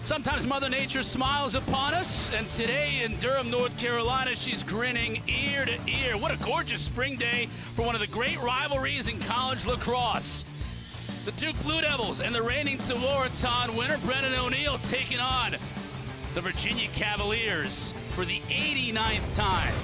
Sometimes Mother Nature smiles upon us, and today in Durham, North Carolina, she's grinning ear to ear. What a gorgeous spring day for one of the great rivalries in college lacrosse. The Duke Blue Devils and the reigning Tewaaraton winner, Brennan O'Neill, taking on the Virginia Cavaliers for the 89th time.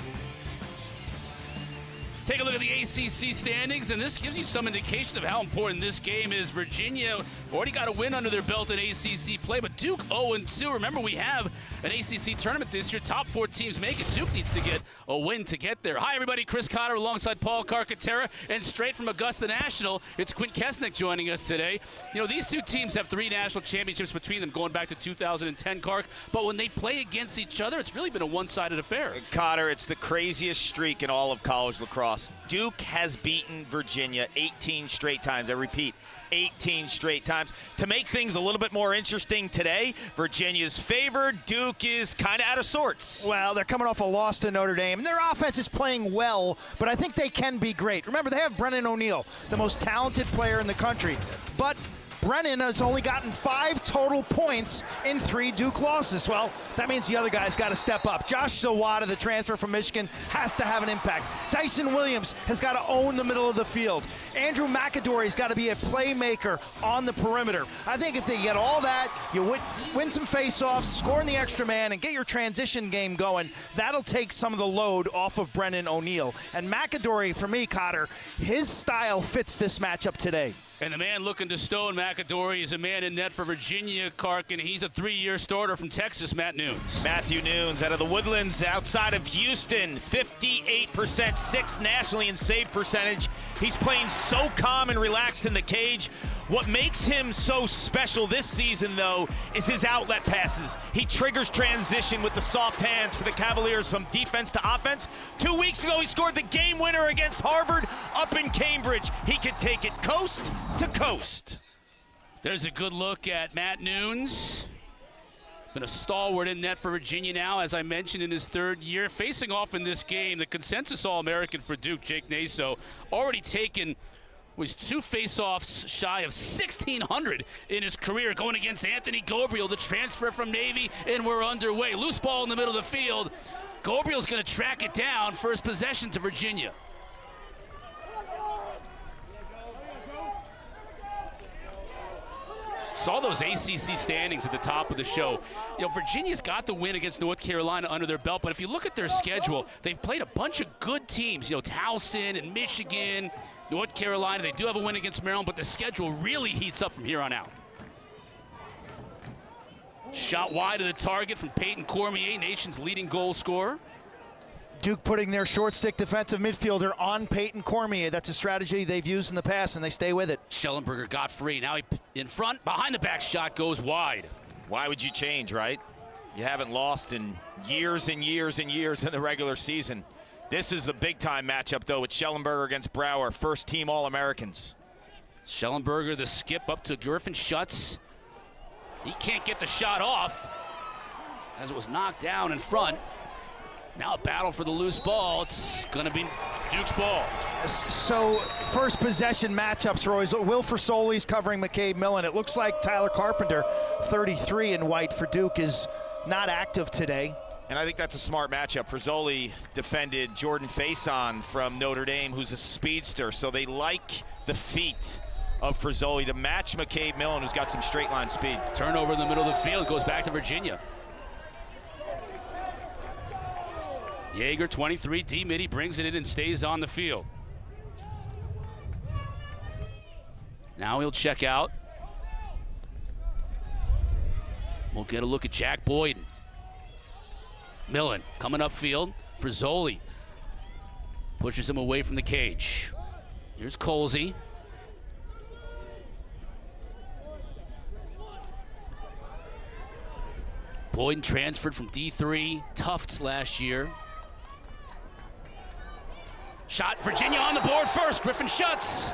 Take a look at the ACC standings, and this gives you some indication of how important this game is. Virginia already got a win under their belt in ACC play, but Duke 0-2. Remember, we have an ACC tournament this year. Top 4 teams make it. Duke needs to get a win to get there. Hi, everybody. Chris Cotter alongside Paul Carcaterra, and straight from Augusta National, it's Quint Kessenich joining us today. You know, these two teams have 3 national championships between them going back to 2010, Carc, but when they play against each other, it's really been a one-sided affair. Cotter, it's the craziest streak in all of college lacrosse. Duke has beaten Virginia 18 straight times. I repeat, 18 straight times. To make things a little bit more interesting today, Virginia's favored. Duke is kind of out of sorts. Well, they're coming off a loss to Notre Dame, and their offense is playing well, but I think they can be great. Remember, they have Brennan O'Neill, the most talented player in the country, but Brennan has only gotten 5 total points in 3 Duke losses. Well, that means the other guy's got to step up. Josh Zawada, the transfer from Michigan, has to have an impact. Dyson Williams has got to own the middle of the field. Andrew McAdory's got to be a playmaker on the perimeter. I think if they get all that, you win some face-offs, score in the extra man, and get your transition game going, that'll take some of the load off of Brennan O'Neill. And McAdory, for me, Cotter, his style fits this matchup today. And the man looking to stone McAdory is a man in net for Virginia, Cark, and he's a 3-year starter from Texas, Matt Nunes. Matthew Nunes out of the Woodlands outside of Houston, 58%, 6th nationally in save percentage. He's playing so calm and relaxed in the cage. What makes him so special this season, though, is his outlet passes. He triggers transition with the soft hands for the Cavaliers from defense to offense. 2 weeks ago, he scored the game winner against Harvard up in Cambridge. He could take it coast to coast. There's a good look at Matt Nunes. Been a stalwart in net for Virginia now, as I mentioned, in his 3rd year. Facing off in this game, the consensus All-American for Duke, Jake Naso, already taken was 2 face-offs shy of 1,600 in his career, going against Anthony Gabriel, the transfer from Navy, and we're underway. Loose ball in the middle of the field. Gabriel's going to track it down. First possession to Virginia. Saw those ACC standings at the top of the show. You know, Virginia's got the win against North Carolina under their belt, but if you look at their schedule, they've played a bunch of good teams. You know, Towson and Michigan, North Carolina. They do have a win against Maryland, but the schedule really heats up from here on out. Shot wide of the target from Peyton Cormier, nation's leading goal scorer. Duke putting their short stick defensive midfielder on Peyton Cormier. That's a strategy they've used in the past, and they stay with it. Schellenberger got free. Now he in front, behind the back shot goes wide. Why would you change, right? You haven't lost in years and years and years in the regular season. This is the big-time matchup, though, with Schellenberger against Brower, first-team All-Americans. Schellenberger, the skip up to Griffin Schutz. He can't get the shot off as it was knocked down in front. Now a battle for the loose ball. It's going to be Duke's ball. So first possession matchups, Roy's. Will Forsoli's covering McCabe Millen. It looks like Tyler Carpenter, 33 in white for Duke, is not active today. And I think that's a smart matchup. Forsoli defended Jordan Faison from Notre Dame, who's a speedster. So they like the feet of Forsoli to match McCabe Millen, who's got some straight line speed. Turnover in the middle of the field, goes back to Virginia. Yeager, 23, D-Mitty brings it in and stays on the field. Now he'll check out. We'll get a look at Jack Boyden. Millen coming upfield. Forsoli pushes him away from the cage. Here's Colsey. Boyden transferred from D3, Tufts last year. Shot, Virginia on the board first, Griffin Schutz.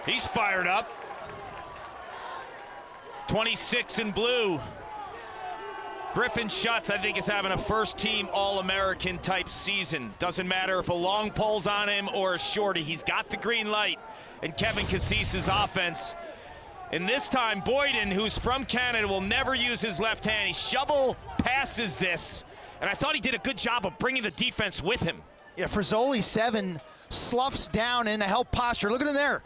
He's fired up. 26 in blue. Griffin Schutz, I think, is having a first-team All-American type season. Doesn't matter if a long pole's on him or a shorty. He's got the green light. And Kevin Cassis's offense And this time, Boyden, who's from Canada, will never use his left hand. He shovel passes this, and I thought he did a good job of bringing the defense with him. Yeah, Frizzoli 7 sloughs down in a help posture. Look at him there.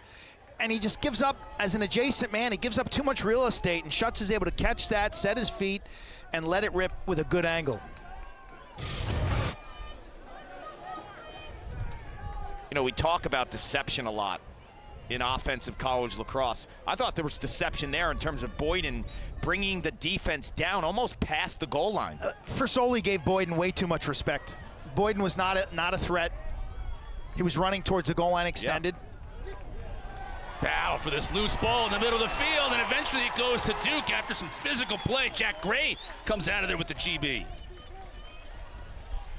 And he just gives up as an adjacent man. He gives up too much real estate, and Schutz is able to catch that, set his feet, and let it rip with a good angle. You know, we talk about deception a lot in offensive college lacrosse. I thought there was deception there in terms of Boyden bringing the defense down almost past the goal line. Frizzoli gave Boyden way too much respect. Boyden was not a threat. He was running towards the goal line extended. Yep. Battle for this loose ball in the middle of the field, and eventually it goes to Duke after some physical play. Jack Gray comes out of there with the GB.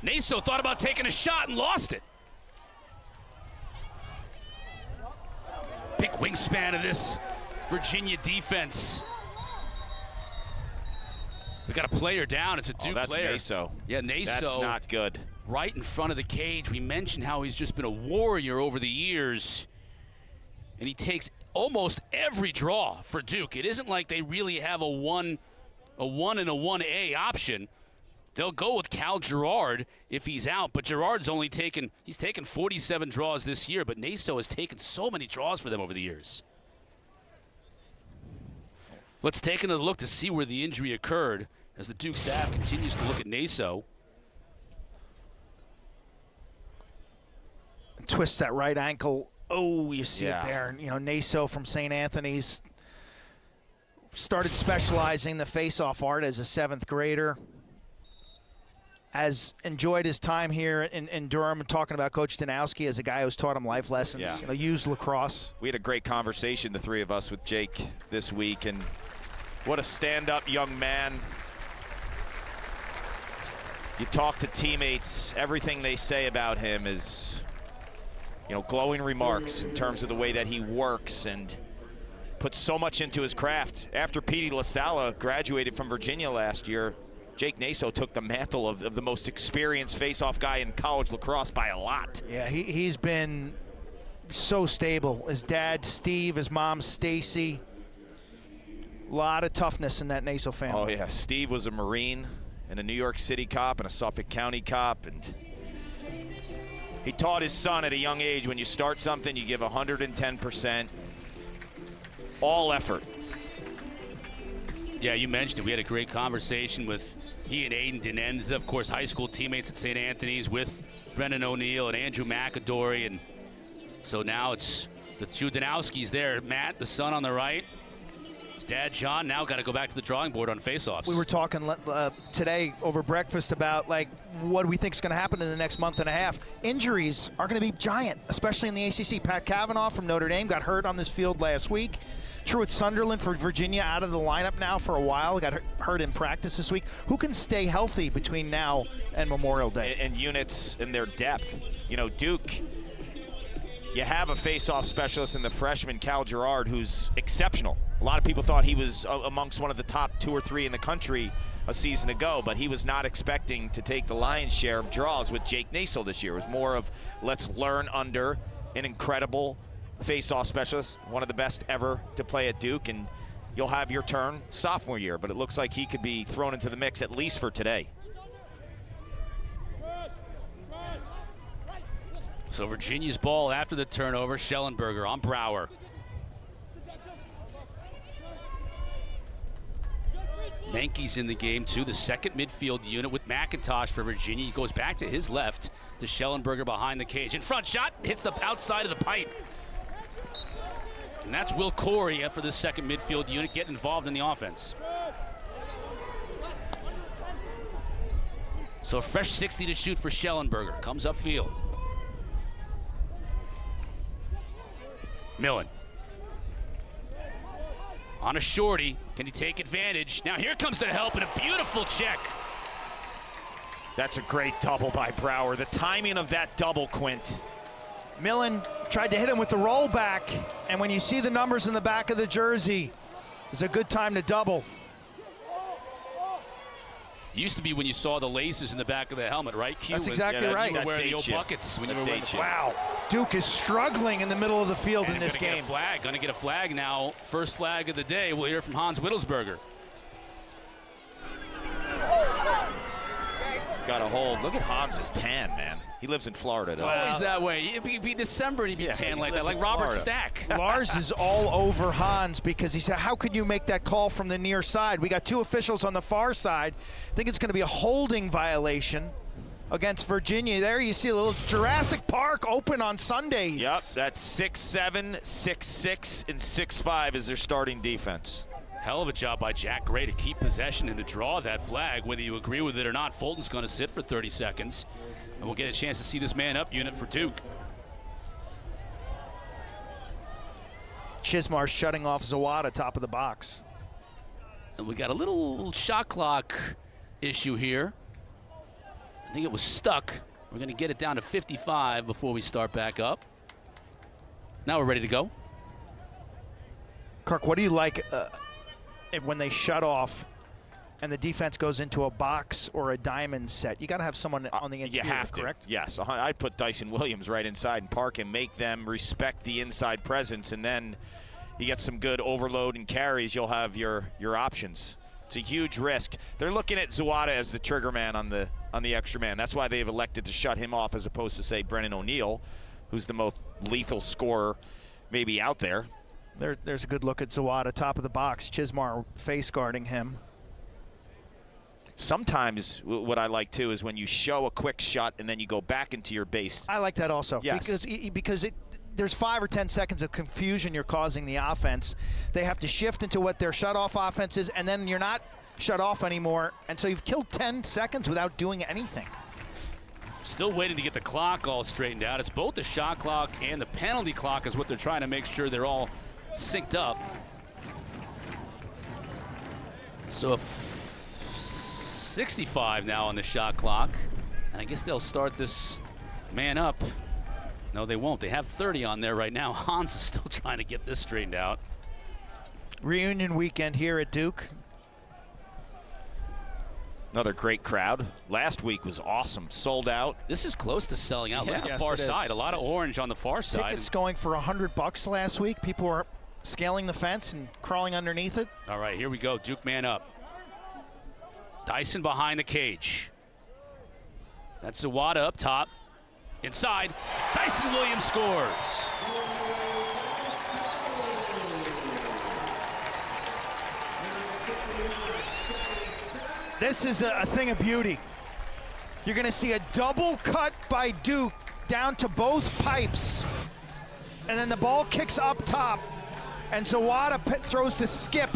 Naso thought about taking a shot and lost it. Big wingspan of this Virginia defense. We got a player down. It's a Duke that's player. Naso. Yeah, Naso. That's not good. Right in front of the cage. We mentioned how he's just been a warrior over the years. And he takes almost every draw for Duke. It isn't like they really have a 1 and a 1A option. They'll go with Cal Gerard if he's out, but Gerard's only taken 47 draws this year, but Naso has taken so many draws for them over the years. Let's take another look to see where the injury occurred as the Duke staff continues to look at Naso. Twists that right ankle. Oh, you see Yeah. it there. You know, Naso from St. Anthony's started specializing the face-off art as a 7th grader. Has enjoyed his time here in Durham, and talking about Coach Danowski as a guy who's taught him life lessons, Yeah. you know, used lacrosse. We had a great conversation, the three of us, with Jake this week, and what a stand-up young man. You talk to teammates, everything they say about him is, you know, glowing remarks in terms of the way that he works and puts so much into his craft. After Petey LaSalla graduated from Virginia last year, Jake Naso took the mantle of the most experienced face-off guy in college lacrosse by a lot. Yeah, he's been so stable. His dad, Steve, his mom, Stacy. A lot of toughness in that Naso family. Oh, yeah. Steve was a Marine and a New York City cop and a Suffolk County cop. And he taught his son at a young age, when you start something, you give 110%. All effort. Yeah, you mentioned it. We had a great conversation with he and Aiden Denenza, of course, high school teammates at St. Anthony's, with Brendan O'Neill and Andrew McAdory. And so now it's the two Danowskis there. Matt, the son on the right. His dad, John, now got to go back to the drawing board on faceoffs. We were talking today over breakfast about, like, what do we think is going to happen in the next month and a half. Injuries are going to be giant, especially in the ACC. Pat Cavanaugh from Notre Dame got hurt on this field last week. Truett Sunderland for Virginia out of the lineup now for a while. Got hurt in practice this week. Who can stay healthy between now and Memorial Day? And units in their depth. You know, Duke, you have a face-off specialist in the freshman, Cal Gerard, who's exceptional. A lot of people thought he was amongst one of the top 2 or 3 in the country a season ago, but he was not expecting to take the lion's share of draws with Jake Naso this year. It was more of, let's learn under an incredible face-off specialist, one of the best ever to play at Duke, and you'll have your turn sophomore year, but it looks like he could be thrown into the mix at least for today. So Virginia's ball after the turnover. Schellenberger on Brower. Mankey's in the game too, the second midfield unit with McIntosh for Virginia. He goes back to his left to Schellenberger behind the cage. In front shot, hits the outside of the pipe. And that's Will Corey for the second midfield unit getting involved in the offense. So fresh 60 to shoot for Schellenberger. Comes upfield. Millen. On a shorty. Can he take advantage? Now here comes the help and a beautiful check. That's a great double by Brower. The timing of that double, Quint. Millen tried to hit him with the rollback, and when you see the numbers in the back of the jersey, it's a good time to double. Used to be when you saw the laces in the back of the helmet, right? That's exactly right. You were wearing the old buckets when you were wearing the Wow. Duke is struggling in the middle of the field in this game. Going to get a flag now. First flag of the day. We'll hear from Hans Wittelsberger. Got a hold. Look at Hans's tan, man. He lives in Florida, though. It's always that way. It'd be December and he'd be tan like that, like Robert Stack. Lars is all over Hans because he said, how could you make that call from the near side? We got 2 officials on the far side. I think it's going to be a holding violation against Virginia. There you see a little Jurassic Park open on Sundays. Yep, that's 6'7", 6'6", and 6'5" is their starting defense. Hell of a job by Jack Gray to keep possession and to draw that flag. Whether you agree with it or not, Fulton's going to sit for 30 seconds. And we'll get a chance to see this man-up unit for Duke. Chismar shutting off Zawada, top of the box. And we got a little shot clock issue here. I think it was stuck. We're going to get it down to 55 before we start back up. Now we're ready to go. Kirk, what do you like when they shut off and the defense goes into a box or a diamond set? You got to have someone on the interior, you have correct? To. Yes, I'd put Dyson Williams right inside and park him, make them respect the inside presence, and then you get some good overload and carries. You'll have your options. It's a huge risk. They're looking at Zawada as the trigger man on the extra man. That's why they've elected to shut him off as opposed to, say, Brennan O'Neill, who's the most lethal scorer maybe out there. There's a good look at Zawada, top of the box. Chismar face guarding him. Sometimes what I like, too, is when you show a quick shot and then you go back into your base. I like that also. Yes. Because there's 5 or 10 seconds of confusion you're causing the offense. They have to shift into what their shut-off offense is, and then you're not shut off anymore. And so you've killed 10 seconds without doing anything. Still waiting to get the clock all straightened out. It's both the shot clock and the penalty clock is what they're trying to make sure they're all synced up. So 65 now on the shot clock. And I guess they'll start this man up. No, they won't. They have 30 on there right now. Hans is still trying to get this straightened out. Reunion weekend here at Duke. Another great crowd. Last week was awesome. Sold out. This is close to selling out. Look at the Yes, far side. A lot of orange on the far side. Tickets going for $100 last week. People were scaling the fence and crawling underneath it. All right, here we go. Duke man up. Dyson behind the cage. That's Zawada up top. Inside. Dyson Williams scores. This is a thing of beauty. You're going to see a double cut by Duke down to both pipes. And then the ball kicks up top. And Zawada throws the skip.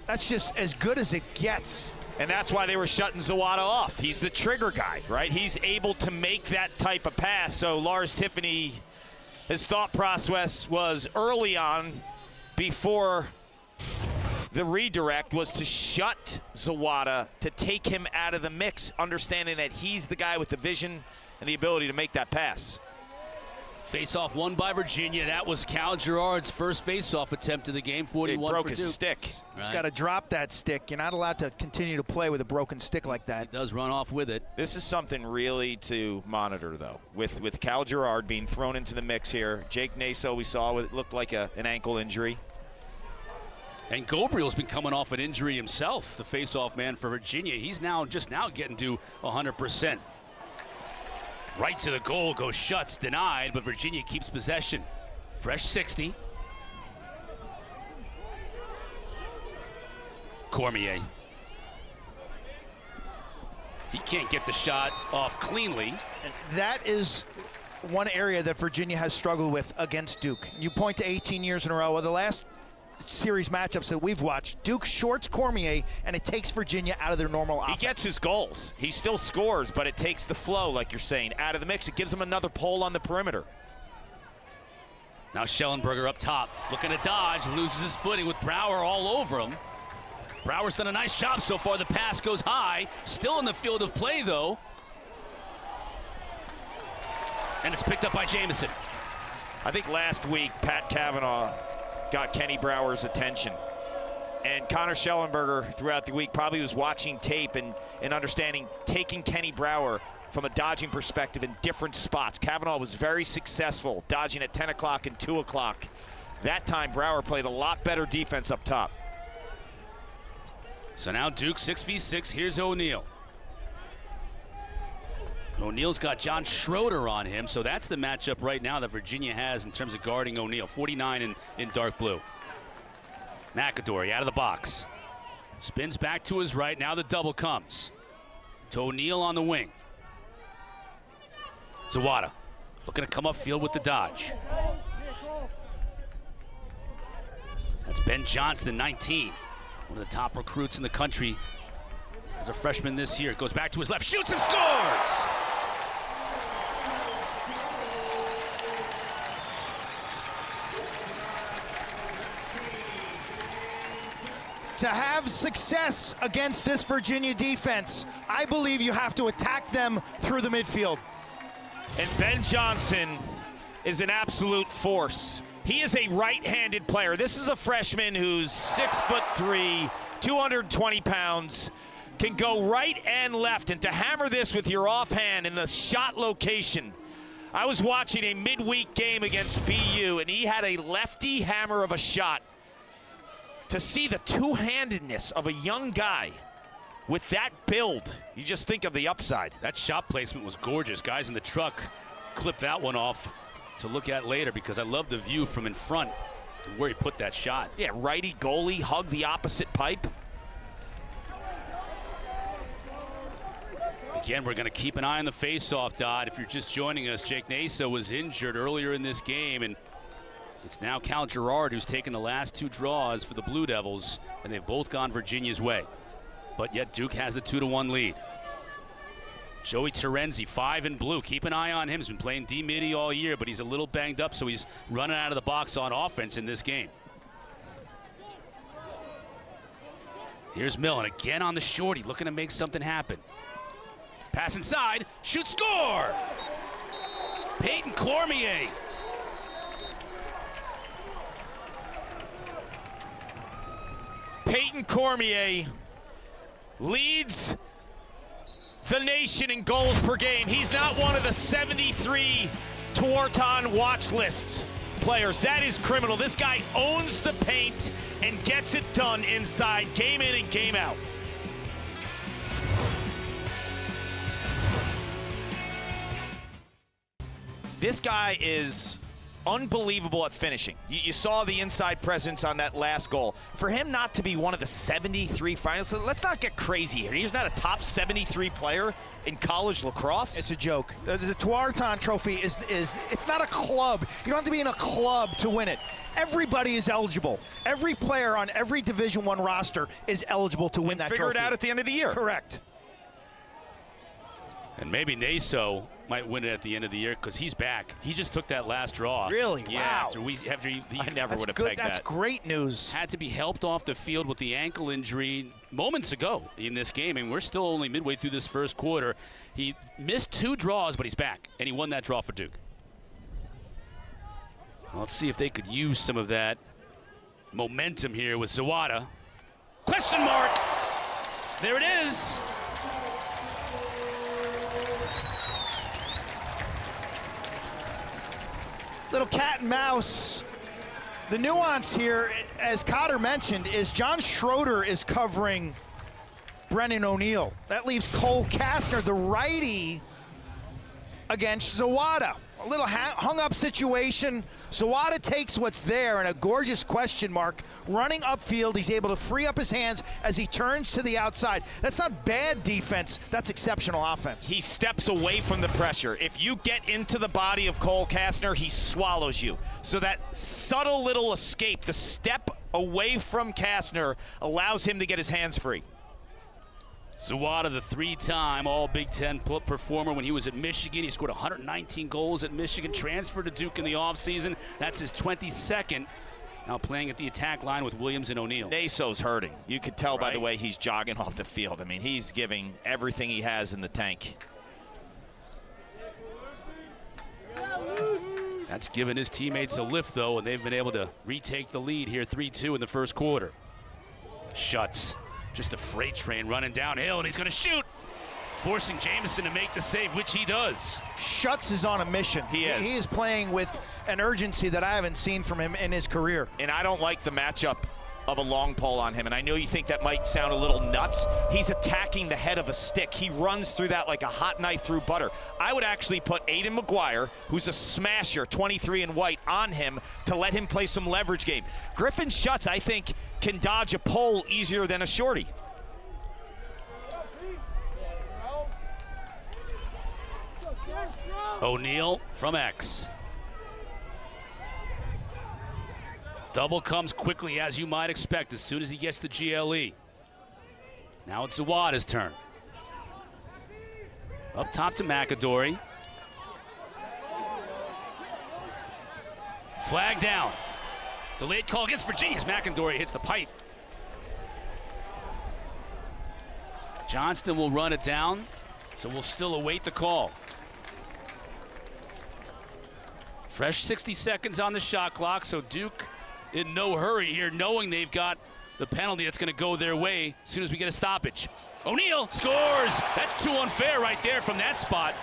That's just as good as it gets. And that's why they were shutting Zawada off. He's the trigger guy, right? He's able to make that type of pass. So Lars Tiffany, his thought process was early on, before the redirect, was to shut Zawada, to take him out of the mix, understanding that he's the guy with the vision and the ability to make that pass. Face-off won by Virginia. That was Cal Girard's first face-off attempt of the game. 41 He broke for his Duke. stick. He's got to drop that stick. You're not allowed to continue to play with a broken stick like that. He does run off with it. This is something really to monitor, though. With Cal Girard being thrown into the mix here. Jake Naso, we saw, it looked like an ankle injury. And Gobriel's been coming off an injury himself, the face-off man for Virginia. He's just now getting to 100%. Right to the goal goes Schutz, denied, but Virginia keeps possession. Fresh 60. Cormier. He can't get the shot off cleanly. And that is one area that Virginia has struggled with against Duke. You point to 18 years in a row. Well, the last series matchups that we've watched, Duke shorts Cormier, and it takes Virginia out of their normal offense. He gets his goals. He still scores, but it takes the flow, like you're saying, out of the mix. It gives him another pull on the perimeter. Now Schellenberger up top, looking to dodge, loses his footing with Brower all over him. Brower's done a nice job so far. The pass goes high, still in the field of play, though. And it's picked up by Jamison. I think last week, Pat Cavanaugh got Kenny Brower's attention. And Connor Schellenberger throughout the week probably was watching tape and understanding, taking Kenny Brower from a dodging perspective in different spots. Kavanaugh was very successful dodging at 10 o'clock and 2 o'clock. That time Brower played a lot better defense up top. So now Duke 6v6. Here's O'Neal. O'Neal's got John Schroeder on him, so that's the matchup right now that Virginia has in terms of guarding O'Neal. 49 in dark blue. McAdory out of the box. Spins back to his right. Now the double comes to O'Neal on the wing. Zawada looking to come upfield with the dodge. That's Ben Johnston, 19. One of the top recruits in the country as a freshman this year. Goes back to his left, shoots and scores! To have success against this Virginia defense, I believe you have to attack them through the midfield. And Ben Johnson is an absolute force. He is a right-handed player. This is a freshman who's 6'3", 220 pounds, can go right and left. And to hammer this with your offhand in the shot location. I was watching a midweek game against BU, and he had a lefty hammer of a shot. To see the two-handedness of a young guy with that build, you just think of the upside. That shot placement was gorgeous. Guys in the truck clipped that one off to look at later because I love the view from in front and where he put that shot. Yeah, righty goalie, hug the opposite pipe. Again, we're going to keep an eye on the face-off, Dodd. If you're just joining us, Jake Naso was injured earlier in this game, and it's now Cal Girard who's taken the last two draws for the Blue Devils, and they've both gone Virginia's way. But yet Duke has the 2-1 lead. Joey Terenzi, 5 in blue. Keep an eye on him. He's been playing D-midi all year, but he's a little banged up, so he's running out of the box on offense in this game. Here's Millen again on the shorty, looking to make something happen. Pass inside, shoot, score! Peyton Cormier. Peyton Cormier leads the nation in goals per game. He's not one of the 73 Tuarton watch lists players. That is criminal. This guy owns the paint and gets it done inside, game in and game out. This guy is unbelievable at finishing. You saw the inside presence on that last goal. For him not to be one of the 73 finalists, let's not get crazy here. He's not a top 73 player in college lacrosse. It's a joke. The Tuarton Trophy is it's not a club. You don't have to be in a club to win it. Everybody is eligible. Every player on every Division I roster is eligible to win that trophy. Figure it out at the end of the year. Correct. And maybe Naso might win it at the end of the year because he's back. He just took that last draw. Really? Yeah, Wow. after he I never would have good. pegged That's that. great news. had to be helped off the field with the ankle injury moments ago in this game, and we're still only midway through this first quarter. He missed 2 draws, but he's back, and he won that draw for Duke. Well, let's see if they could use some of that momentum here with Zawada. Question mark. There it is. Little cat and mouse. The nuance here, as Cotter mentioned, is John Schroeder is covering Brennan O'Neal. That leaves Cole Kastner, the righty, against Zawada. A little hung-up situation. Zawada takes what's there and a gorgeous question mark. Running upfield, he's able to free up his hands as he turns to the outside. That's not bad defense. That's exceptional offense. He steps away from the pressure. If you get into the body of Cole Kastner, he swallows you. So that subtle little escape, the step away from Kastner, allows him to get his hands free. Zawada, the 3-time All-Big Ten performer when he was at Michigan. He scored 119 goals at Michigan, transferred to Duke in the offseason. That's his 22nd. Now playing at the attack line with Williams and O'Neal. Naso's hurting. You could tell by the way he's jogging off the field. I mean, he's giving everything he has in the tank. That's given his teammates a lift, though, and they've been able to retake the lead here 3-2 in the first quarter. Shuts. Just a freight train running downhill, and he's going to shoot. Forcing Jamison to make the save, which he does. Shuts is on a mission. He is. He is playing with an urgency that I haven't seen from him in his career. And I don't like the matchup of a long pole on him. And I know you think that might sound a little nuts. He's attacking the head of a stick. He runs through that like a hot knife through butter. I would actually put Aiden McGuire, who's a smasher, 23 in white, on him to let him play some leverage game. Griffin Shuts, I think, can dodge a pole easier than a shorty. O'Neal from X. Double comes quickly, as you might expect, as soon as he gets the GLE. Now it's Zawada's turn. Up top to McAdory. Flag down. Delayed call against Virginia as McAdory hits the pipe. Johnston will run it down, so we'll still await the call. Fresh 60 seconds on the shot clock, so Duke in no hurry here, knowing they've got the penalty that's going to go their way as soon as we get a stoppage. O'Neal scores! That's too unfair right there from that spot.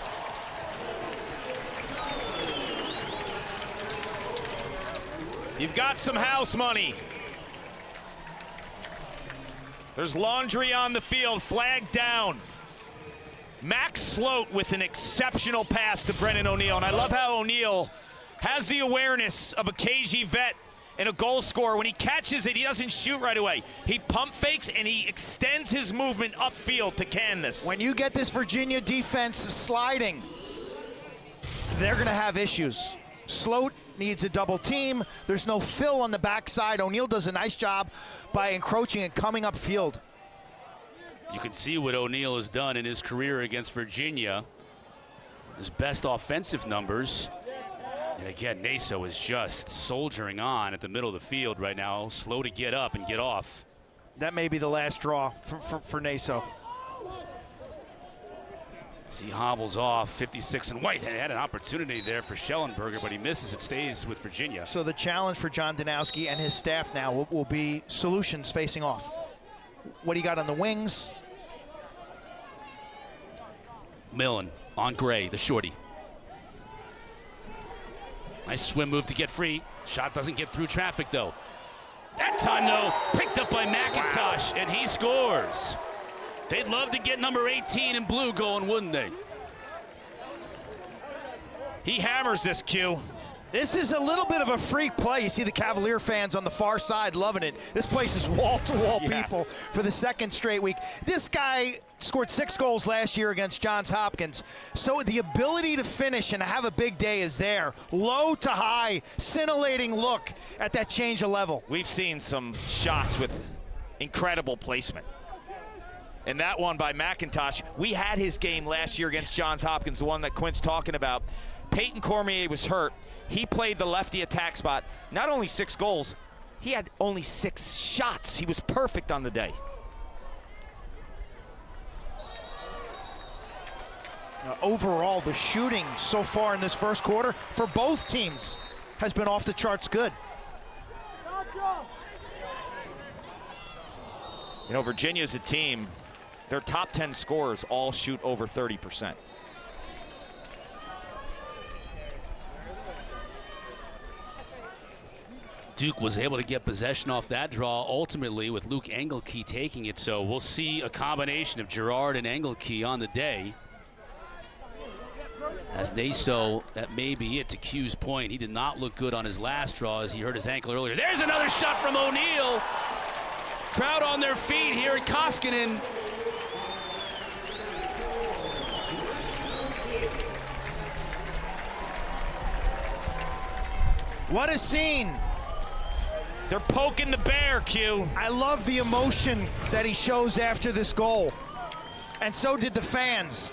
You've got some house money. There's laundry on the field, flag down. Max Sloat with an exceptional pass to Brennan O'Neal, and I love how O'Neal has the awareness of a KG vet and a goal scorer. When he catches it, he doesn't shoot right away. He pump fakes and he extends his movement upfield to can this. When you get this Virginia defense sliding, they're going to have issues. Sloat needs a double team. There's no fill on the backside. O'Neal does a nice job by encroaching and coming upfield. You can see what O'Neal has done in his career against Virginia. His best offensive numbers. And again, Naso is just soldiering on at the middle of the field right now, slow to get up and get off. That may be the last draw for Naso. As he hobbles off, 56 in white. Had an opportunity there for Schellenberger, but he misses. It stays with Virginia. So the challenge for John Danowski and his staff now will be solutions facing off. What do you got on the wings? Millen on Gray, the shorty. Nice swim move to get free. Shot doesn't get through traffic, though. That time, though, picked up by McIntosh, and he scores. They'd love to get number 18 in blue going, wouldn't they? He hammers this, Q. This is a little bit of a freak play. You see the Cavalier fans on the far side loving it. This place is wall-to-wall people for the second straight week. This guy scored 6 goals last year against Johns Hopkins. So the ability to finish and have a big day is there. Low to high, scintillating look at that change of level. We've seen some shots with incredible placement. And that one by McIntosh, we had his game last year against Johns Hopkins, the one that Quint's talking about. Peyton Cormier was hurt. He played the lefty attack spot. Not only 6 goals, he had only 6 shots. He was perfect on the day. Overall, the shooting so far in this first quarter for both teams has been off the charts good. You know, Virginia's a team, their top 10 scorers all shoot over 30%. Duke was able to get possession off that draw, ultimately with Luke Engelke taking it. So we'll see a combination of Girard and Engelke on the day. As Naso, that may be it to Q's point. He did not look good on his last draw as he hurt his ankle earlier. There's another shot from O'Neal. Crowd on their feet here at Koskinen. What a scene. They're poking the bear, Q. I love the emotion that he shows after this goal. And so did the fans.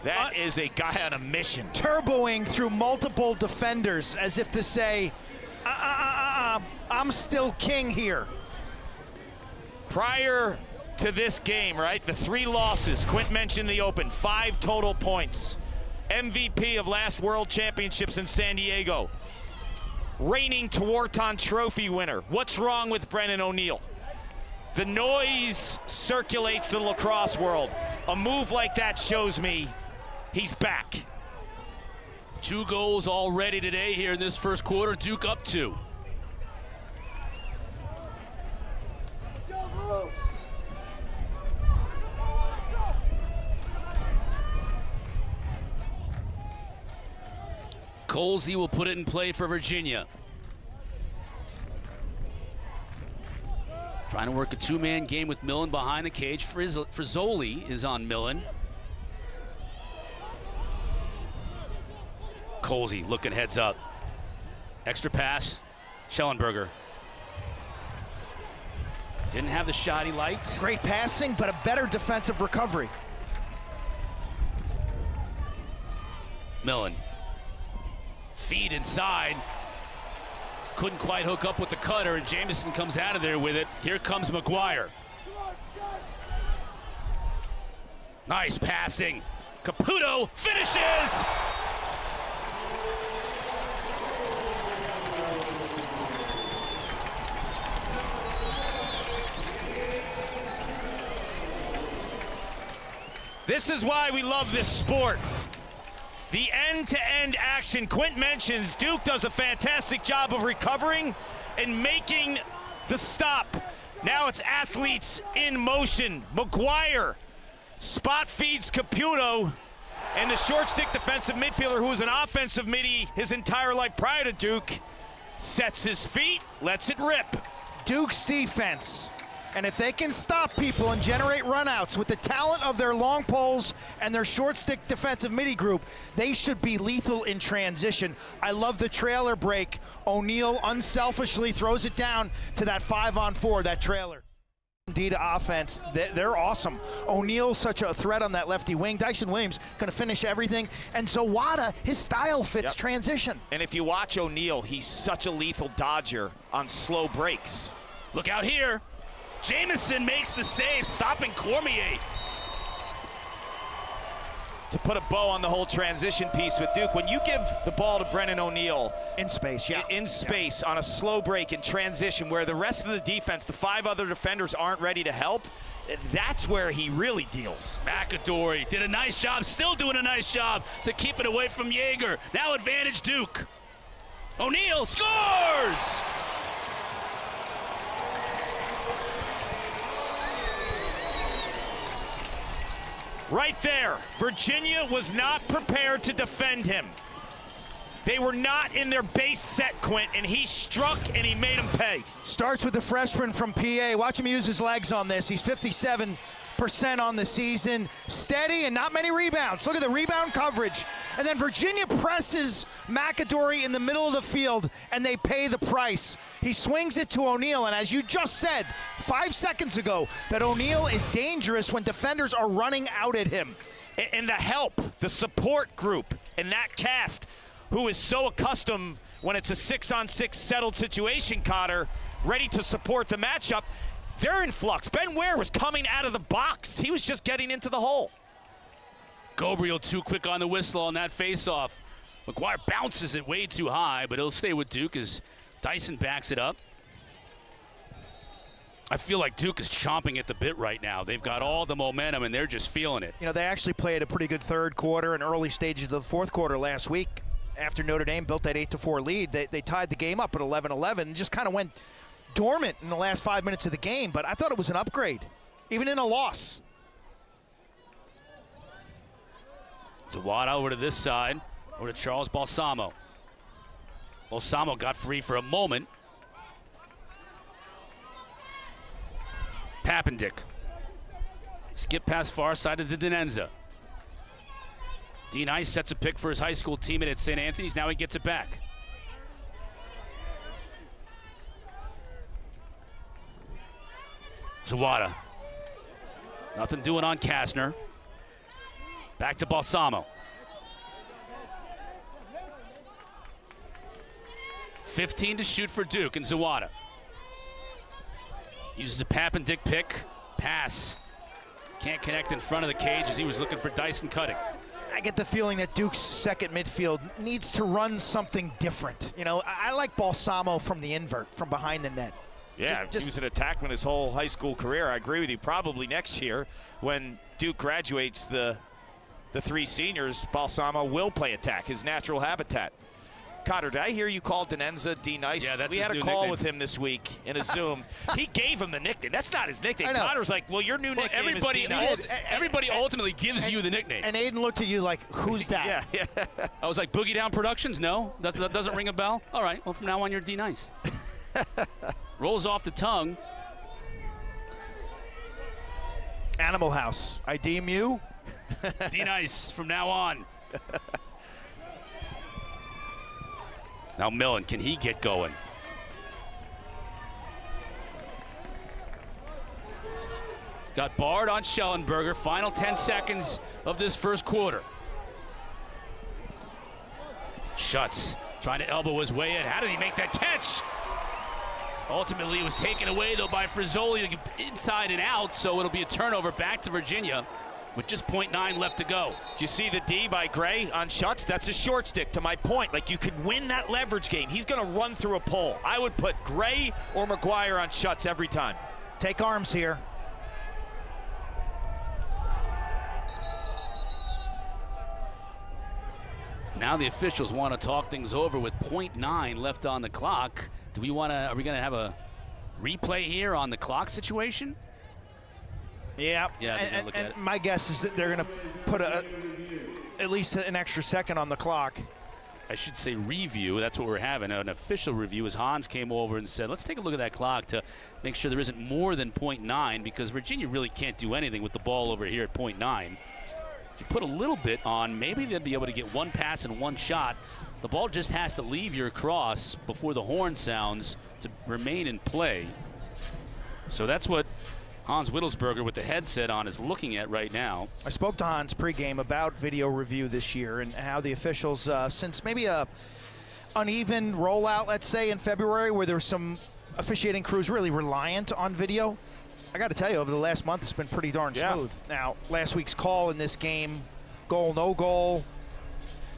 That is a guy on a mission. Turboing through multiple defenders as if to say, I'm still king here. Prior to this game, right, the 3 losses, Quint mentioned the open, 5 total points. MVP of last World Championships in San Diego. reigning Tewaaraton Trophy winner. What's wrong with Brennan O'Neill? The noise circulates the lacrosse world. A move like that shows me he's back. 2 goals already today here in this first quarter. Duke up 2. Colsey will put it in play for Virginia. Trying to work a 2-man game with Millen behind the cage. Frizzoli is on Millen. Colsey looking heads up. Extra pass. Schellenberger. Didn't have the shot he liked. Great passing, but a better defensive recovery. Millen. Feed inside. Couldn't quite hook up with the cutter, and Jamison comes out of there with it. Here comes McGuire. Nice passing. Caputo finishes! This is why we love this sport. The end-to-end action. Quint mentions Duke does a fantastic job of recovering and making the stop. Now it's athletes in motion. McGuire spot feeds Caputo, and the short stick defensive midfielder, who was an offensive midi his entire life prior to Duke, sets his feet, lets it rip. Duke's defense. And if they can stop people and generate runouts with the talent of their long poles and their short stick defensive midi group, they should be lethal in transition. I love the trailer break. O'Neill unselfishly throws it down to that 5-on-4, that trailer. Indeed, offense, they're awesome. O'Neill, such a threat on that lefty wing. Dyson Williams going to finish everything. And Zawada, his style fits transition. And if you watch O'Neill, he's such a lethal dodger on slow breaks. Look out here. Jamison makes the save, stopping Cormier. To put a bow on the whole transition piece with Duke, when you give the ball to Brennan O'Neill in space, on a slow break in transition, where the rest of the defense, the 5 other defenders, aren't ready to help, that's where he really deals. McAdory did a nice job, still doing a nice job to keep it away from Yeager. Now advantage Duke. O'Neill scores! Right there, Virginia was not prepared to defend him. They were not in their base set, Quint, and he struck and he made them pay. Starts with the freshman from PA. Watch him use his legs on this. He's 57% on the season. Steady and not many rebounds. Look at the rebound coverage. And then Virginia presses McAdory in the middle of the field, and they pay the price. He swings it to O'Neill, and as you just said 5 seconds ago, that O'Neill is dangerous when defenders are running out at him. And the help, the support group, and that cast, who is so accustomed when it's a 6-on-6 settled situation, Cotter, ready to support the matchup, they're in flux. Ben Ware was coming out of the box. He was just getting into the hole. Gobriel too quick on the whistle on that faceoff. McGuire bounces it way too high, but he'll stay with Duke as Dyson backs it up. I feel like Duke is chomping at the bit right now. They've got all the momentum, and they're just feeling it. You know, they actually played a pretty good third quarter and early stages of the fourth quarter last week. After Notre Dame built that 8-4 lead, they tied the game up at 11-11 and just kind of went dormant in the last 5 minutes of the game. But I thought it was an upgrade, even in a loss. Zawada over to this side, over to Charles Balsamo. Balsamo got free for a moment. Papendick. Skip past far side of the Denenza. Dean Ice sets a pick for his high school teammate at St. Anthony's. Now he gets it back. Zawada. Nothing doing on Kastner. Back to Balsamo. 15 to shoot for Duke and Zawada. Uses a Papendick pick. Pass. Can't connect in front of the cage as he was looking for Dyson cutting. I get the feeling that Duke's second midfield needs to run something different. You know, I like Balsamo from the invert, from behind the net. Yeah, he was an attackman his whole high school career. I agree with you. Probably next year when Duke graduates the three seniors, Balsamo will play attack, his natural habitat. Cotter, did I hear you call Denenza D-Nice? Yeah, that's we his had a new call nickname. with him this week in a Zoom. He gave him the nickname. That's not his nickname. I know. Cotter's like, well, your new nickname is D-Nice. Everybody ultimately gives you the nickname. And Aiden looked at you like, who's that? Yeah. I was like, Boogie Down Productions? No? That doesn't ring a bell? All right, well, from now on, you're D-Nice. Rolls off the tongue. Animal House, I deem you. D-Nice from now on. Now Millen, can he get going? He's got barred on Schellenberger. Final 10 seconds of this first quarter. Schutz trying to elbow his way in. How did he make that catch? Ultimately, it was taken away, though, by Frizzoli inside and out, so it'll be a turnover back to Virginia with just .9 left to go. Did you see the D by Gray on Schutz? That's a short stick, to my point. Like, you could win that leverage game. He's going to run through a pole. I would put Gray or McGuire on Schutz every time. Take arms here. Now the officials want to talk things over with .9 left on the clock. Are we going to have a replay here on the clock situation? Yeah, Yeah, they're gonna look at it. my guess is that they're going to put at least an extra second on the clock. I should say review. That's what we're having, an official review, as Hans came over and said, let's take a look at that clock to make sure there isn't more than .9, because Virginia really can't do anything with the ball over here at .9. If you put a little bit on, maybe they'll be able to get one pass and one shot. The ball just has to leave your cross before the horn sounds to remain in play. So that's what Hans Wittelsberger with the headset on is looking at right now. I spoke to Hans pregame about video review this year and how the officials, since maybe a uneven rollout, let's say, in February, where there were some officiating crews really reliant on video, I got to tell you, over the last month, it's been pretty darn smooth. Now, last week's call in this game, goal, no goal,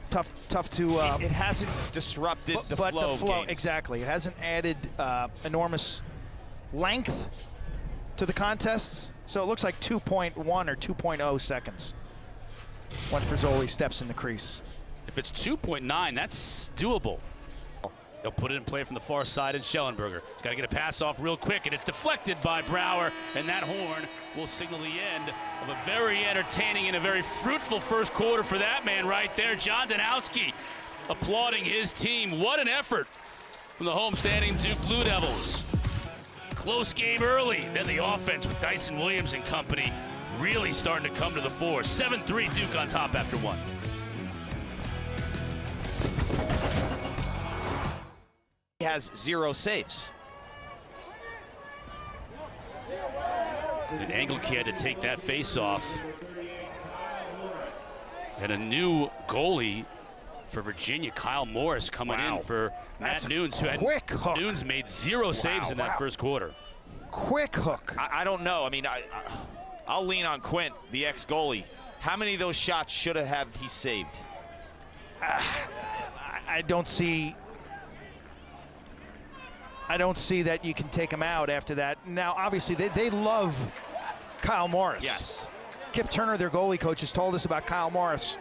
tough to. It hasn't disrupted the flow of games. Exactly. It hasn't added enormous length to the contests, so it looks like 2.1 or 2.0 seconds when Frizzoli steps in the crease. If it's 2.9, that's doable. They'll put it in play from the far side, and Schellenberger. He's got to get a pass off real quick, and it's deflected by Brower, and that horn will signal the end of a very entertaining and a very fruitful first quarter for that man right there. John Danowski applauding his team. What an effort from the home-standing Duke Blue Devils. Close game early, then the offense with Dyson Williams and company really starting to come to the fore. 7-3 Duke on top after one. He has 0 saves. And Engelke had to take that face off. And a new goalie for Virginia, Kyle Morris, coming in for Matt Nunes, who had quick hook. Nunes made 0 saves in that first quarter. Quick hook. I don't know. I mean, I'll lean on Quint, the ex-goalie. How many of those shots should have he saved? I don't see that you can take him out after that. Now, obviously, they love Kyle Morris. Yes. Kip Turner, their goalie coach, has told us about Kyle Morris.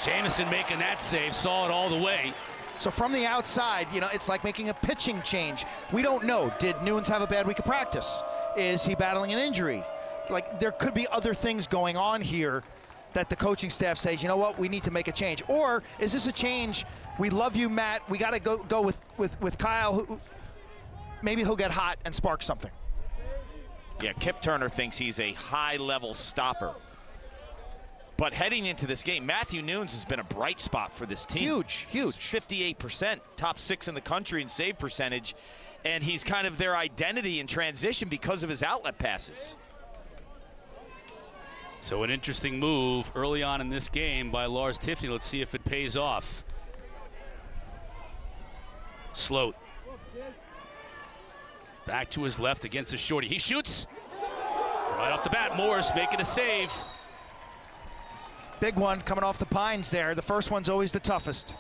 Jamison making that save, saw it all the way. So from the outside, you know, it's like making a pitching change. We don't know. Did Nunes have a bad week of practice? Is he battling an injury? Like, there could be other things going on here that the coaching staff says, you know what, we need to make a change. Or is this a change? We love you, Matt. We got to go with Kyle. Who, maybe he'll get hot and spark something. Yeah, Kip Turner thinks he's a high-level stopper. But heading into this game, Matthew Nunes has been a bright spot for this team. Huge. 58%, top 6 in the country in save percentage. And he's kind of their identity in transition because of his outlet passes. So an interesting move early on in this game by Lars Tiffany. Let's see if it pays off. Sloat. Back to his left against the shorty. He shoots. Right off the bat, Morris making a save. Big one coming off the pines there. The first one's always the toughest.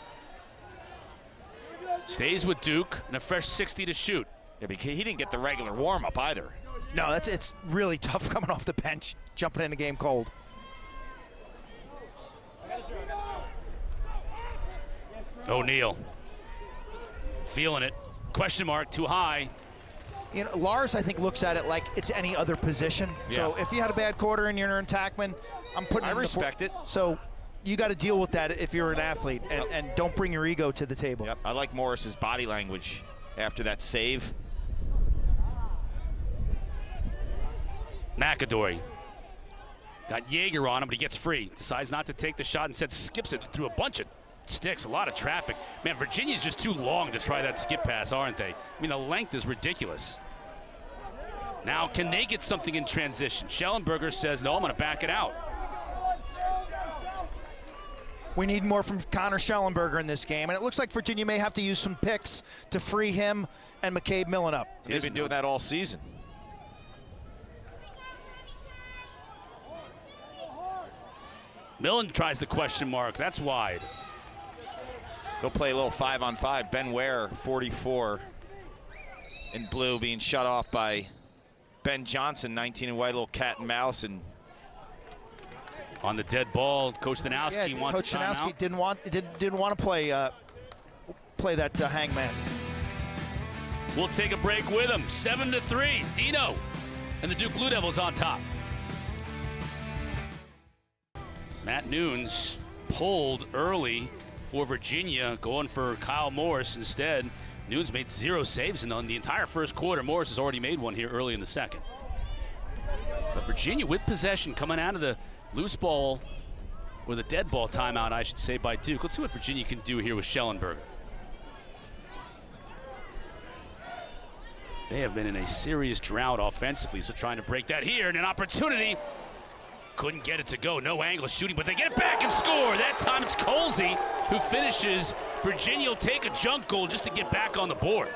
Stays with Duke and a fresh 60 to shoot. Yeah, because he didn't get the regular warm-up either. No, it's really tough coming off the bench, jumping in the game cold. O'Neal feeling it. Question mark, too high. You know, Lars, I think, looks at it like it's any other position. Yeah. So if you had a bad quarter and you're an attackman, I'm putting. I respect it. So you got to deal with that if you're an athlete, and don't bring your ego to the table. Yep. I like Morris's body language after that save. McAdory got Jaeger on him, but he gets free. Decides not to take the shot, instead skips it through a bunch of sticks, a lot of traffic. Man, Virginia's just too long to try that skip pass, aren't they? I mean, the length is ridiculous. Now, can they get something in transition? Schellenberger says, no, I'm going to back it out. We need more from Connor Schellenberger in this game, and it looks like Virginia may have to use some picks to free him and McCabe Millen up. They've been doing that all season. Millen tries the question mark. That's wide. They'll play a little 5-on-5. Ben Ware, 44 in blue, being shut off by Ben Johnson, 19 in white, little cat and mouse. And on the dead ball, Coach Stanowski wants Coach a timeout. Stanowski didn't want to play that hangman. We'll take a break with him. 7-3. Dino and the Duke Blue Devils on top. Matt Nunes pulled early for Virginia, going for Kyle Morris instead. Nunes made 0 saves in the entire first quarter. Morris has already made one here early in the second. But Virginia with possession coming out of the loose ball, or the dead ball timeout, I should say, by Duke. Let's see what Virginia can do here with Schellenberger. They have been in a serious drought offensively, so trying to break that here, and an opportunity. Couldn't get it to go. No angle shooting, but they get it back and score. That time it's Colsey who finishes. Virginia will take a junk goal just to get back on the board.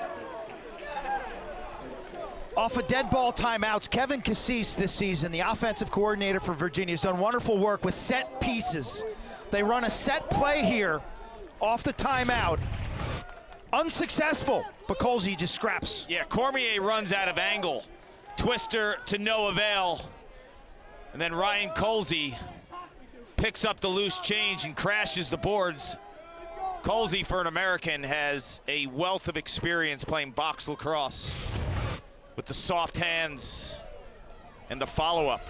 Off of dead ball timeouts, Kevin Cassis this season, the offensive coordinator for Virginia, has done wonderful work with set pieces. They run a set play here off the timeout. Unsuccessful, but Colsey just scraps. yeah, Cormier runs out of angle. Twister to no avail. And then Ryan Colsey picks up the loose change and crashes the boards. Colsey, for an American, has a wealth of experience playing box lacrosse with the soft hands and the follow-up.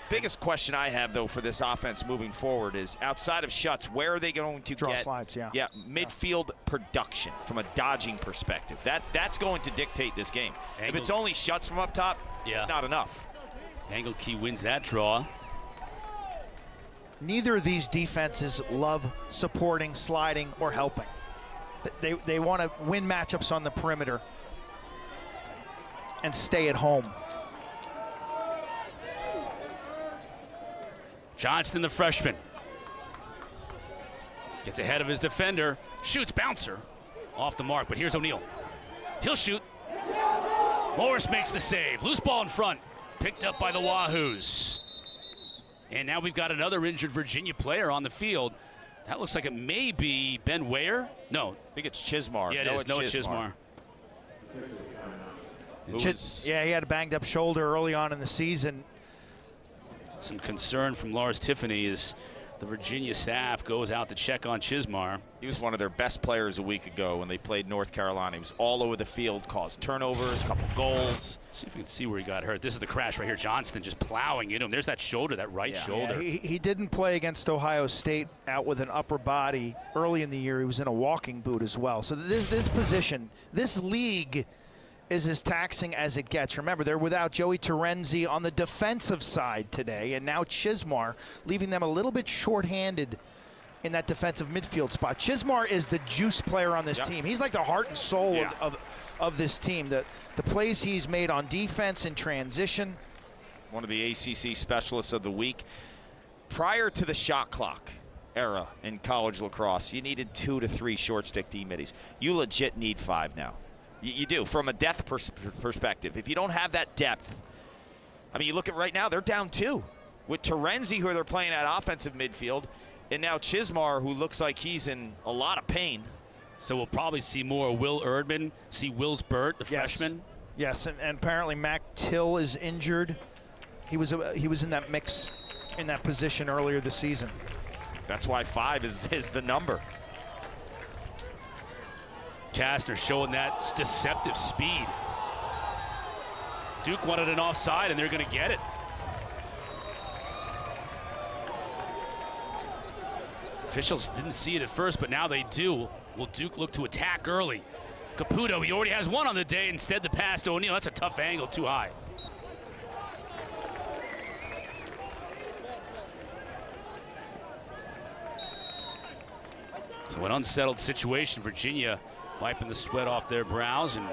Biggest question I have, though, for this offense moving forward is, outside of shots, where are they going to Draw get slides, yeah. midfield production from a dodging perspective? That's going to dictate this game. If it's only shots from up top, it's not enough. Angle Key wins that draw. Neither of these defenses love supporting, sliding, or helping. They want to win matchups on the perimeter and stay at home. Johnston, the freshman, gets ahead of his defender, shoots, bouncer off the mark, but here's O'Neal. He'll shoot. Morris makes the save. Loose ball in front. Picked up by the Wahoos. And now we've got another injured Virginia player on the field. That looks like it may be Ben Ware. No. I think it's Chismar. Yeah, it is. Noah Chismar. Yeah, he had a banged up shoulder early on in the season. Some concern from Lars Tiffany as the Virginia staff goes out to check on Chismar. He was one of their best players a week ago when they played North Carolina. He was all over the field, caused turnovers, a couple goals. Let's see if we can see where he got hurt. This is the crash right here. Johnston just plowing into him. There's that shoulder, that right shoulder. Yeah, he didn't play against Ohio State out with an upper body early in the year. He was in a walking boot as well. So this position, this league is as taxing as it gets. Remember, they're without Joey Terenzi on the defensive side today, and now Chismar, leaving them a little bit shorthanded in that defensive midfield spot. Chismar is the juice player on this team. He's like the heart and soul of this team. The plays he's made on defense in transition. One of the ACC specialists of the week. Prior to the shot clock era in college lacrosse, you needed 2 to 3 short stick D-middies. You legit need 5 now. You do, from a depth perspective. If you don't have that depth, I mean, you look at right now, they're down 2. with Terenzi, who they're playing at offensive midfield, and now Chismar, who looks like he's in a lot of pain. So we'll probably see more Will Erdman, see Wills Burt, the freshman. Yes, and apparently Mac Till is injured. He was in that mix, in that position earlier this season. That's why 5 is the number. Kastner showing that deceptive speed. Duke wanted an offside, and they're going to get it. Officials didn't see it at first, but now they do. Will Duke look to attack early? Caputo, he already has one on the day. Instead, the pass to O'Neal. That's a tough angle, too high. So an unsettled situation. Virginia wiping the sweat off their brows, and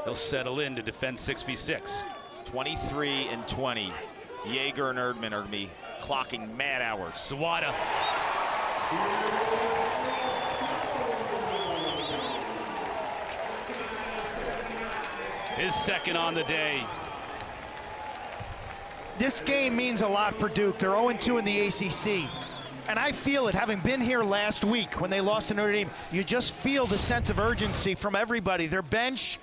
they'll settle in to defend 6v6. 23 and 20. Jaeger and Erdman are going to be clocking mad hours. Zawada. His second on the day. This game means a lot for Duke. They're 0-2 in the ACC. And I feel it, having been here last week when they lost to Notre Dame. You just feel the sense of urgency from everybody. Their bench,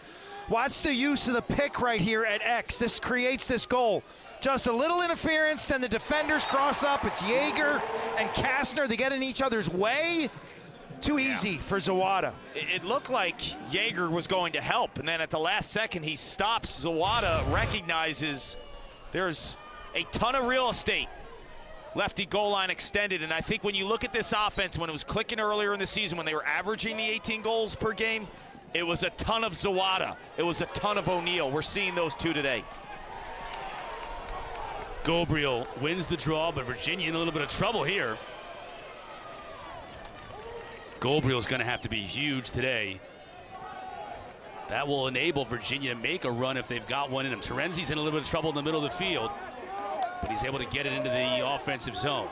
watch the use of the pick right here at X. This creates this goal. Just a little interference, then the defenders cross up. It's Jaeger and Kastner. They get in each other's way. Too easy for Zawada. It looked like Jaeger was going to help, and then at the last second he stops. Zawada recognizes there's a ton of real estate. Lefty goal line extended, and I think when you look at this offense, when it was clicking earlier in the season, when they were averaging the 18 goals per game, it was a ton of Zawada. It was a ton of O'Neal. We're seeing those two today. Gabriel wins the draw, but Virginia in a little bit of trouble here. Gabriel's going to have to be huge today. That will enable Virginia to make a run if they've got one in them. Terenzi's in a little bit of trouble in the middle of the field, but he's able to get it into the offensive zone.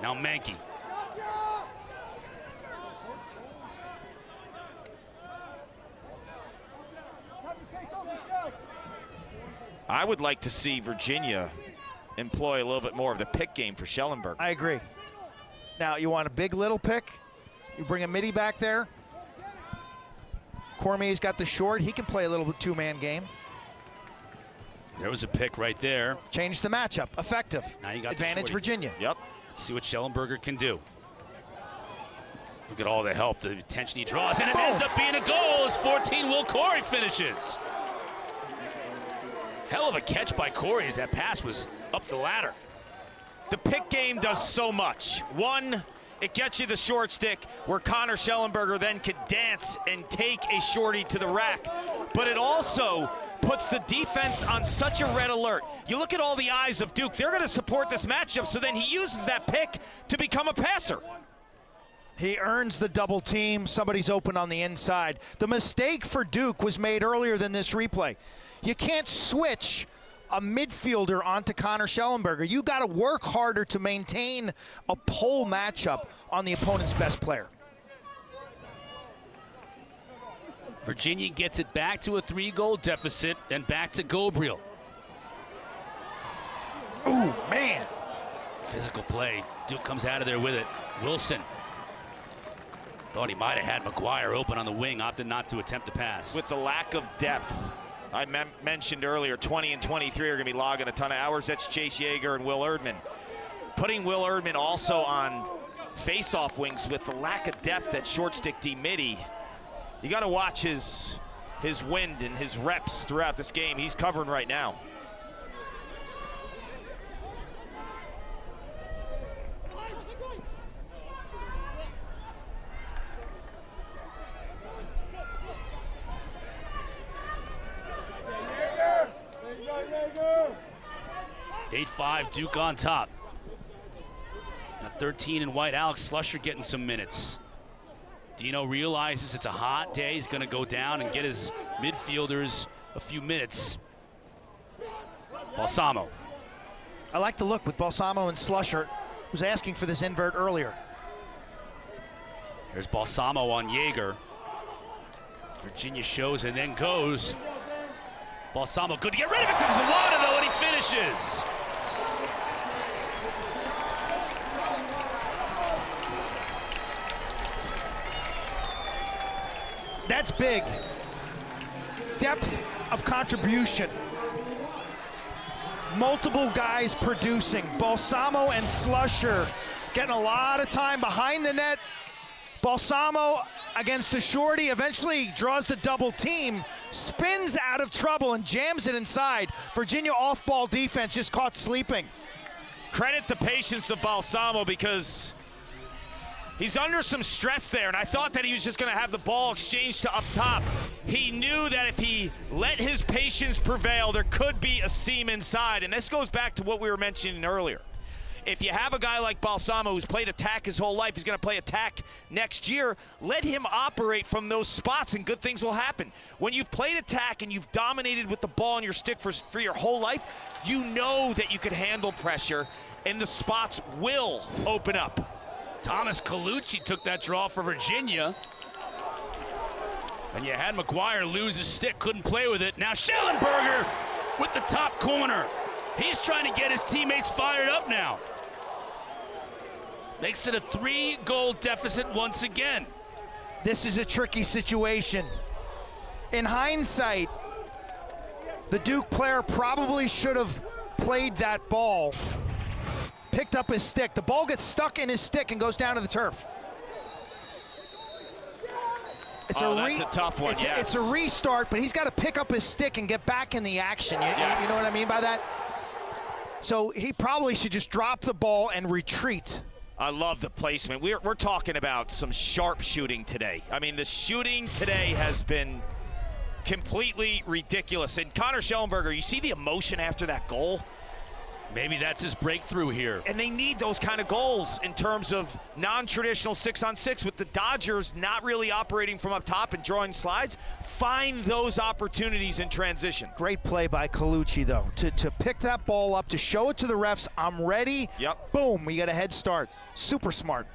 Now Mankey. I would like to see Virginia employ a little bit more of the pick game for Schellenberg. I agree. Now, you want a big little pick? You bring a midi back there. Cormier's got the short. He can play a little two-man game. There was a pick right there. Change the matchup. Effective. Now you got advantage Virginia. Yep. Let's see what Schellenberger can do. Look at all the help, the attention he draws, and it ends up being a goal as 14 Will Corey finishes. Hell of a catch by Corey as that pass was up the ladder. The pick game does so much. One, it gets you the short stick where Connor Schellenberger then could dance and take a shorty to the rack. But it also puts the defense on such a red alert. You look at all the eyes of Duke, they're going to support this matchup, so then he uses that pick to become a passer. He earns the double team. Somebody's open on the inside. The mistake for Duke was made earlier than this replay. You can't switch a midfielder onto Connor Schellenberger. You got to work harder to maintain a pole matchup on the opponent's best player. Virginia gets it back to a 3-goal deficit and back to Gabriel. Ooh, man. Physical play. Duke comes out of there with it. Wilson. Thought he might have had McGuire open on the wing, opted not to attempt the pass. With the lack of depth, I mentioned earlier, 20 and 23 are going to be logging a ton of hours. That's Chase Jaeger and Will Erdman. Putting Will Erdman also on face-off wings with the lack of depth at short stick D-midi. You got to watch his wind and his reps throughout this game. He's covering right now. (8-5) Duke on top. Got 13 in white. Alex Slusher getting some minutes. Dino realizes it's a hot day. He's going to go down and get his midfielders a few minutes. Balsamo. I like the look with Balsamo and Slusher, who's asking for this invert earlier. Here's Balsamo on Jaeger. Virginia shows and then goes. Balsamo good to get rid of it to Zawada though, and he finishes. That's big. Depth of contribution. Multiple guys producing. Balsamo and Slusher getting a lot of time behind the net. Balsamo against the shorty, eventually draws the double team, spins out of trouble and jams it inside. Virginia off-ball defense just caught sleeping. Credit the patience of Balsamo because he's under some stress there, and I thought that he was just going to have the ball exchanged to up top. He knew that if he let his patience prevail, there could be a seam inside, and this goes back to what we were mentioning earlier. If you have a guy like Balsamo who's played attack his whole life, he's going to play attack next year, let him operate from those spots and good things will happen. When you've played attack and you've dominated with the ball on your stick for your whole life, you know that you can handle pressure and the spots will open up. Thomas Colucci took that draw for Virginia. And you had McGuire lose his stick, couldn't play with it. Now Schellenberger with the top corner. He's trying to get his teammates fired up now. Makes it a 3-goal deficit once again. This is a tricky situation. In hindsight, the Duke player probably should have played that ball, picked up his stick. The ball gets stuck in his stick and goes down to the turf. That's a tough one, yes. It's a restart, but he's got to pick up his stick and get back in the action. You know what I mean by that? So he probably should just drop the ball and retreat. I love the placement. We're talking about some sharp shooting today. I mean, the shooting today has been completely ridiculous. And Connor Schellenberger, you see the emotion after that goal? Maybe that's his breakthrough here. And they need those kind of goals in terms of non-traditional 6-on-6 with the Dodgers not really operating from up top and drawing slides. Find those opportunities in transition. Great play by Colucci, though, to pick that ball up, to show it to the refs. I'm ready. Yep. Boom, we got a head start. Super smart.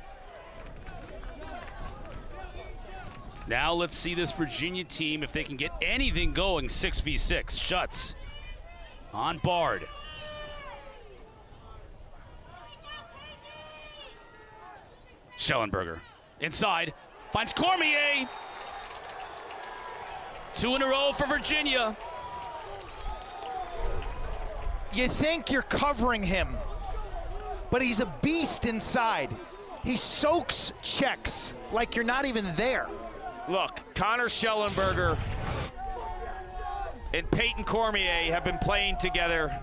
Now let's see this Virginia team if they can get anything going. 6v6. Schuts on Bard. Schellenberger inside, finds Cormier. 2 in a row for Virginia. You think you're covering him, but he's a beast inside. He soaks checks like you're not even there. Look, Connor Schellenberger and Peyton Cormier have been playing together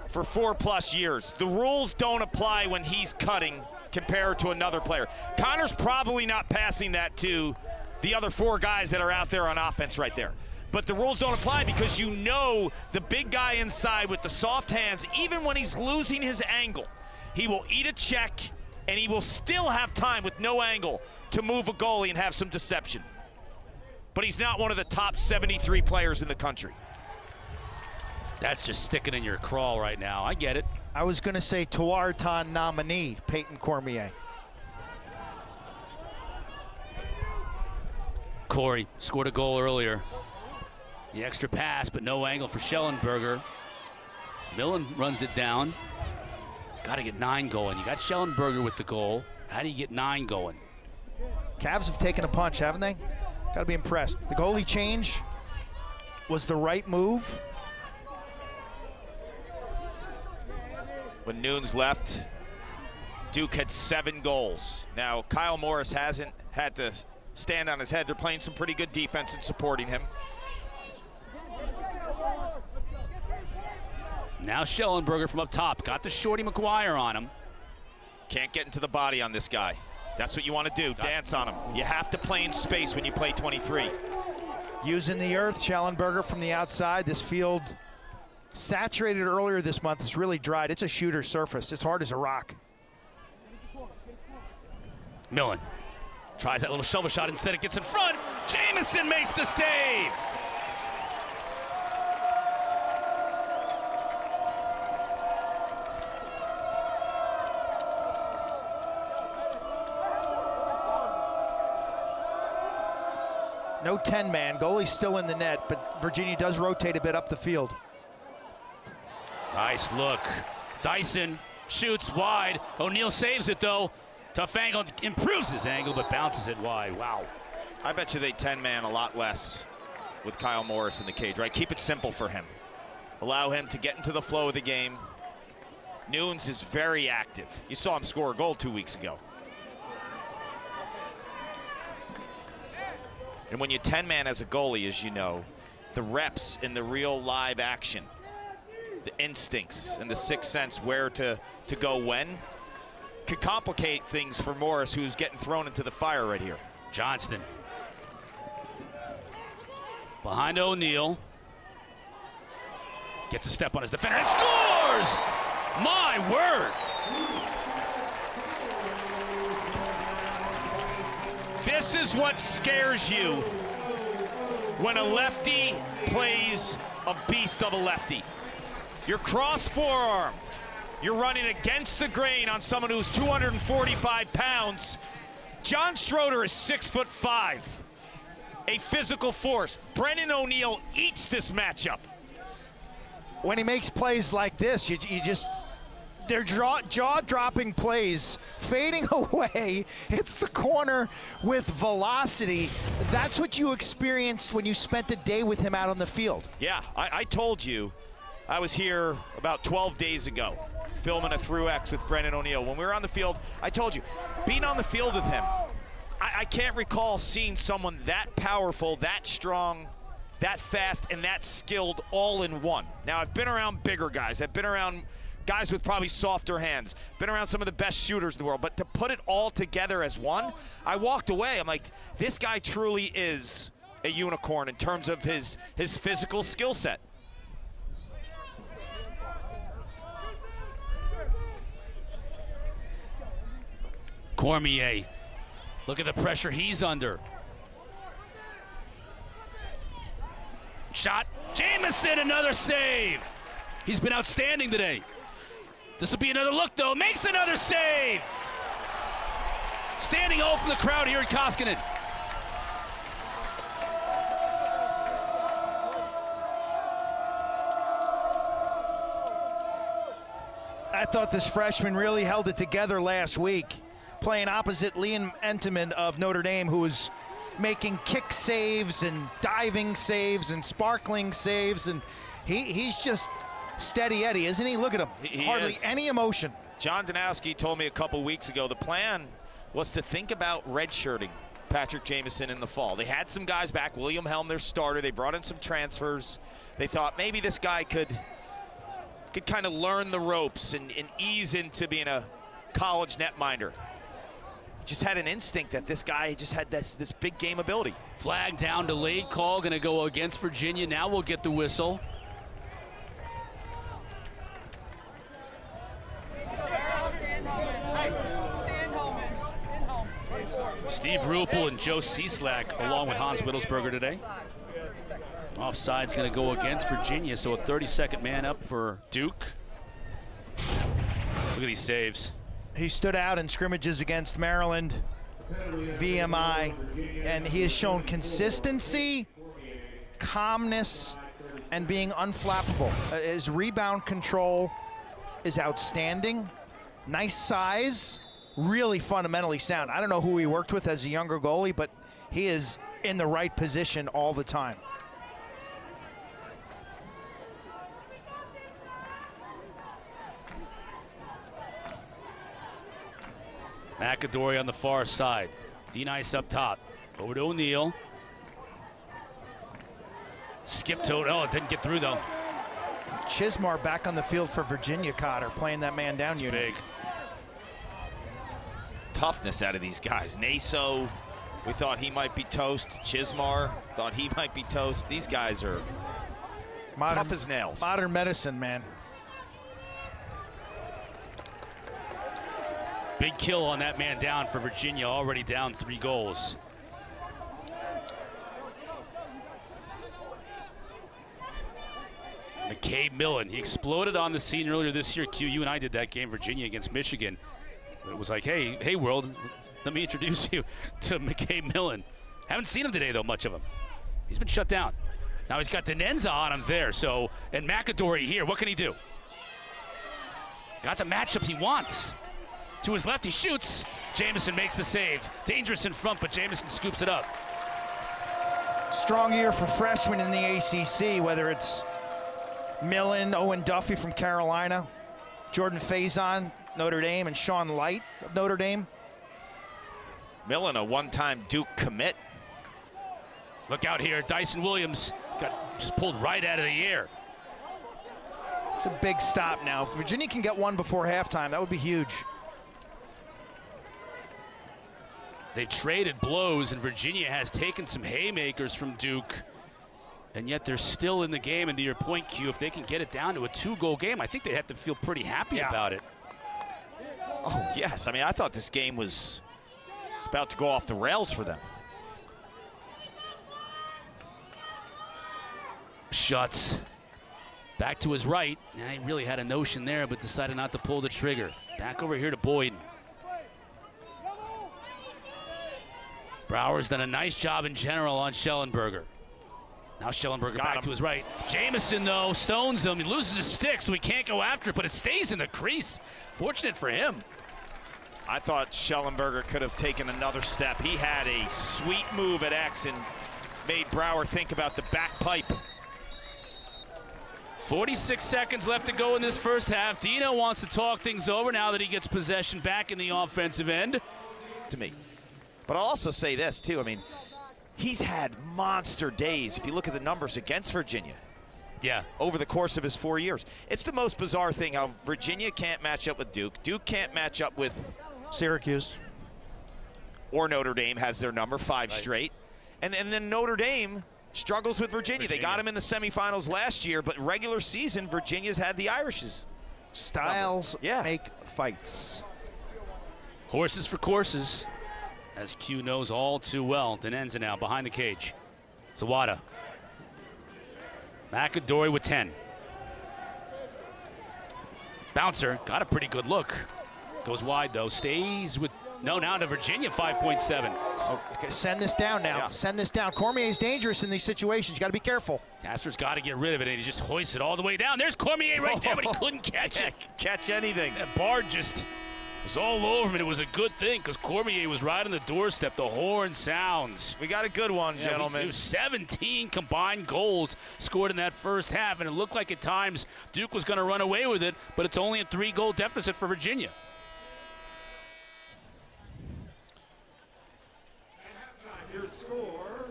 for 4+ years. The rules don't apply when he's cutting compared to another player. Connor's probably not passing that to the other 4 guys that are out there on offense right there. But the rules don't apply because you know the big guy inside with the soft hands, even when he's losing his angle, he will eat a check and he will still have time with no angle to move a goalie and have some deception. But he's not one of the top 73 players in the country. That's just sticking in your crawl right now. I get it. I was going to say Tuarton nominee, Peyton Cormier. Corey scored a goal earlier. The extra pass, but no angle for Schellenberger. Millen runs it down. Got to get 9 going. You got Schellenberger with the goal. How do you get 9 going? Cavs have taken a punch, haven't they? Got to be impressed. The goalie change was the right move. When Nunes left, Duke had 7 goals. Now, Kyle Morris hasn't had to stand on his head. They're playing some pretty good defense and supporting him. Now Schellenberger from up top. Got the shorty McGuire on him. Can't get into the body on this guy. That's what you want to do, dance on him. You have to play in space when you play 23. Using the earth, Schellenberger from the outside. This field, saturated earlier this month, is really dried. It's a shooter's surface. It's hard as a rock. Millen tries that little shovel shot. Instead, it gets in front. Jamison makes the save. No 10-man. Goalie's still in the net, but Virginia does rotate a bit up the field. Nice look. Dyson shoots wide. O'Neal saves it, though. Tough angle. Improves his angle, but bounces it wide. Wow. I bet you they 10-man a lot less with Kyle Morris in the cage, right? Keep it simple for him. Allow him to get into the flow of the game. Nunes is very active. You saw him score a goal 2 weeks ago. And when you 10-man as a goalie, as you know, the reps in the real live action, the instincts and the sixth sense where to go when, could complicate things for Morris, who's getting thrown into the fire right here. Johnston. Behind O'Neal. Gets a step on his defender and scores! My word! This is what scares you when a lefty plays a beast of a lefty. Your cross forearm, you're running against the grain on someone who's 245 pounds. John Schroeder is 6'5", a physical force. Brennan O'Neal eats this matchup. When he makes plays like this, you just, they're jaw-dropping plays, fading away, hits the corner with velocity. That's what you experienced when you spent a day with him out on the field. Yeah, I told you, I was here about 12 days ago, filming a through X with Brennan O'Neal. When we were on the field, I told you, being on the field with him, I can't recall seeing someone that powerful, that strong, that fast, and that skilled all in one. Now, I've been around bigger guys. I've been around guys with probably softer hands, been around some of the best shooters in the world, but to put it all together as one, I walked away. I'm like, this guy truly is a unicorn in terms of his physical skill set. Cormier, look at the pressure he's under. Shot, Jamison, another save. He's been outstanding today. This will be another look though, makes another save. Standing O from the crowd here at Koskinen. I thought this freshman really held it together last week, playing opposite Liam Entenmann of Notre Dame, who was making kick saves and diving saves and sparkling saves, and he's just steady Eddie, isn't he? Look at him, hardly any emotion. John Danowski told me a couple weeks ago the plan was to think about redshirting Patrick Jamison in the fall. They had some guys back, William Helm, their starter. They brought in some transfers. They thought maybe this guy could kind of learn the ropes and ease into being a college netminder. Just had an instinct that this guy just had this big game ability. Flag down, delayed call, gonna go against Virginia. Now we'll get the whistle. Steve Ruppel and Joe Cieslak along with Hans Wittelsberger today. Offside's gonna go against Virginia, so a 32nd man up for Duke. Look at these saves. He stood out in scrimmages against Maryland, VMI, and he has shown consistency, calmness, and being unflappable. His rebound control is outstanding. Nice size, really fundamentally sound. I don't know who he worked with as a younger goalie, but he is in the right position all the time. McAdory on the far side. D-Nice up top. Over to O'Neal. Skip to it. Oh, it didn't get through though. Chismar back on the field for Virginia, Cotter, playing that man down unit. Big. Toughness out of these guys. Naso, we thought he might be toast. Chismar thought he might be toast. These guys are tough as nails. Modern medicine, man. Big kill on that man down for Virginia, already down 3 goals. McCabe Millen, he exploded on the scene earlier this year. Q, you and I did that game, Virginia against Michigan. It was like, hey world, let me introduce you to McCabe Millen. Haven't seen him today though, much of him. He's been shut down. Now he's got Denenza on him there, so, and McAdory here, what can he do? Got the matchup he wants. To his left, he shoots. Jamison makes the save. Dangerous in front, but Jamison scoops it up. Strong year for freshmen in the ACC, whether it's Millen, Owen Duffy from Carolina, Jordan Faison, Notre Dame, and Sean Light of Notre Dame. Millen, a one-time Duke commit. Look out here, Dyson Williams got just pulled right out of the air. It's a big stop now. If Virginia can get one before halftime, that would be huge. They've traded blows, and Virginia has taken some haymakers from Duke, and yet they're still in the game. And to your point, Q, if they can get it down to a 2-goal game, I think they'd have to feel pretty happy about it. Oh, yes. I mean, I thought this game was about to go off the rails for them. Schutz back to his right. Yeah, he really had a notion there, but decided not to pull the trigger. Back over here to Boyden. Brower's done a nice job in general on Schellenberger. Now Schellenberger back to his right. Jamison, though, stones him. He loses his stick, so he can't go after it, but it stays in the crease. Fortunate for him. I thought Schellenberger could have taken another step. He had a sweet move at X and made Brower think about the back pipe. 46 seconds left to go in this first half. Dino wants to talk things over now that he gets possession back in the offensive end. To me. But I'll also say this, too. I mean, he's had monster days if you look at the numbers against Virginia. Yeah. Over the course of his 4 years. It's the most bizarre thing how Virginia can't match up with Duke. Duke can't match up with Syracuse. Or Notre Dame has their number, 5 straight. And then Notre Dame struggles with Virginia. They got him in the semifinals last year, but regular season, Virginia's had the Irishes. Styles make fights. Horses for courses, as Q knows all too well. Denenza now behind the cage. Zawada. McAdory with 10. Bouncer, got a pretty good look. Goes wide, though. Stays with, no, now to Virginia, 5.7. Oh, send this down now. Yeah. Send this down. Cormier's dangerous in these situations. You got to be careful. Castor's got to get rid of it, and he just hoists it all the way down. There's Cormier right there, but he couldn't catch it. Catch anything. That Bard just was all over him, and it was a good thing because Cormier was right on the doorstep. The horn sounds. We got a good one, gentlemen. 17 combined goals scored in that first half, and it looked like at times Duke was going to run away with it, but it's only a 3-goal deficit for Virginia.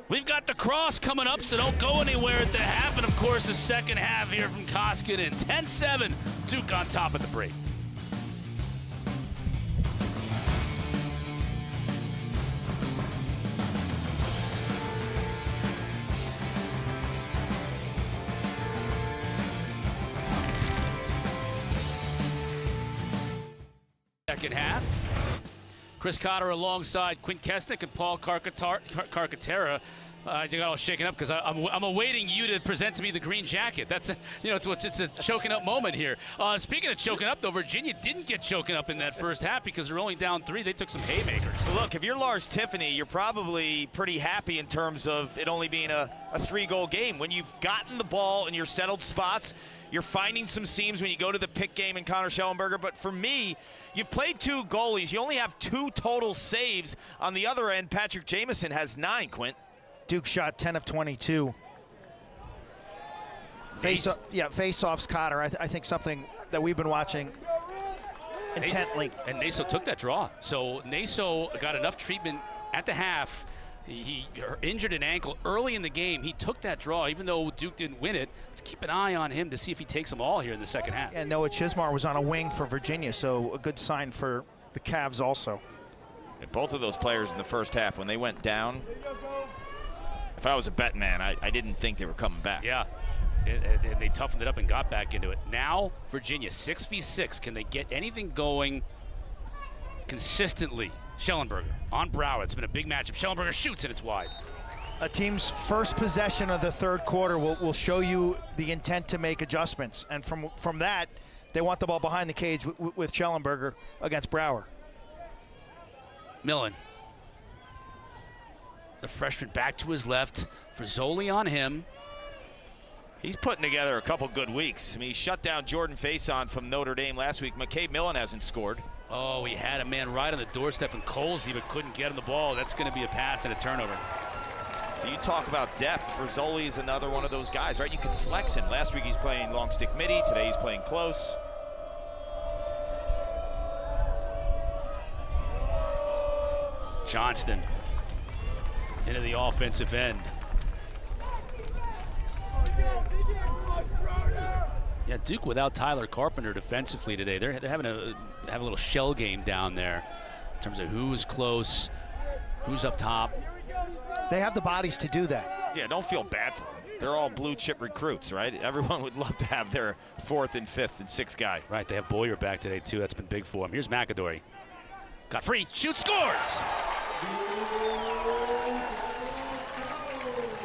We've got the cross coming up, so don't go anywhere at the half. And, of course, the second half here from Koskinen. 10-7, Duke on top of the break. Second half. Chris Cotter alongside Quint Kessenich and Paul Carcaterra. I got all shaken up because I'm awaiting you to present to me the green jacket. That's it's a choking up moment here. Speaking of choking up, though, Virginia didn't get choken up in that first half because they're only down 3. They took some haymakers. So look, if you're Lars Tiffany, you're probably pretty happy in terms of it only being a 3-goal game. When you've gotten the ball in your settled spots, you're finding some seams when you go to the pick game in Connor Schellenberger. But for me, you've played 2 goalies. You only have 2 total saves. On the other end, Patrick Jamison has 9, Quint. Duke shot 10 of 22. Face-offs Cotter. I think something that we've been watching intently. And Naso took that draw. So Naso got enough treatment at the half. He injured an ankle early in the game. He took that draw, even though Duke didn't win it. Let's keep an eye on him to see if he takes them all here in the second half. And Noah Chismar was on a wing for Virginia, so a good sign for the Cavs also. And both of those players in the first half, when they went down, if I was a bet man, I didn't think they were coming back. Yeah, and they toughened it up and got back into it. Now, Virginia, 6v6. Can they get anything going consistently? Schellenberger on Brower. It's been a big matchup. Schellenberger shoots, and it's wide. A team's first possession of the third quarter will show you the intent to make adjustments. And from that, they want the ball behind the cage with Schellenberger against Brower. Millen. The freshman back to his left. Frizzoli on him. He's putting together a couple good weeks. I mean, he shut down Jordan Faison from Notre Dame last week. McCabe Millen hasn't scored. Oh, he had a man right on the doorstep and Colsey, but couldn't get him the ball. That's going to be a pass and a turnover. So you talk about depth. Frisoli is another one of those guys, right? You can flex him. Last week he's playing long stick midi. Today he's playing close. Johnston into the offensive end. Yeah, Duke without Tyler Carpenter defensively today. They're having a little shell game down there in terms of who's close, who's up top. They have the bodies to do that. Yeah, don't feel bad for them. They're all blue chip recruits, right? Everyone would love to have their 4th and 5th and 6th guy. Right, they have Boyer back today too. That's been big for him. Here's McAdory. Got free, shoots, scores!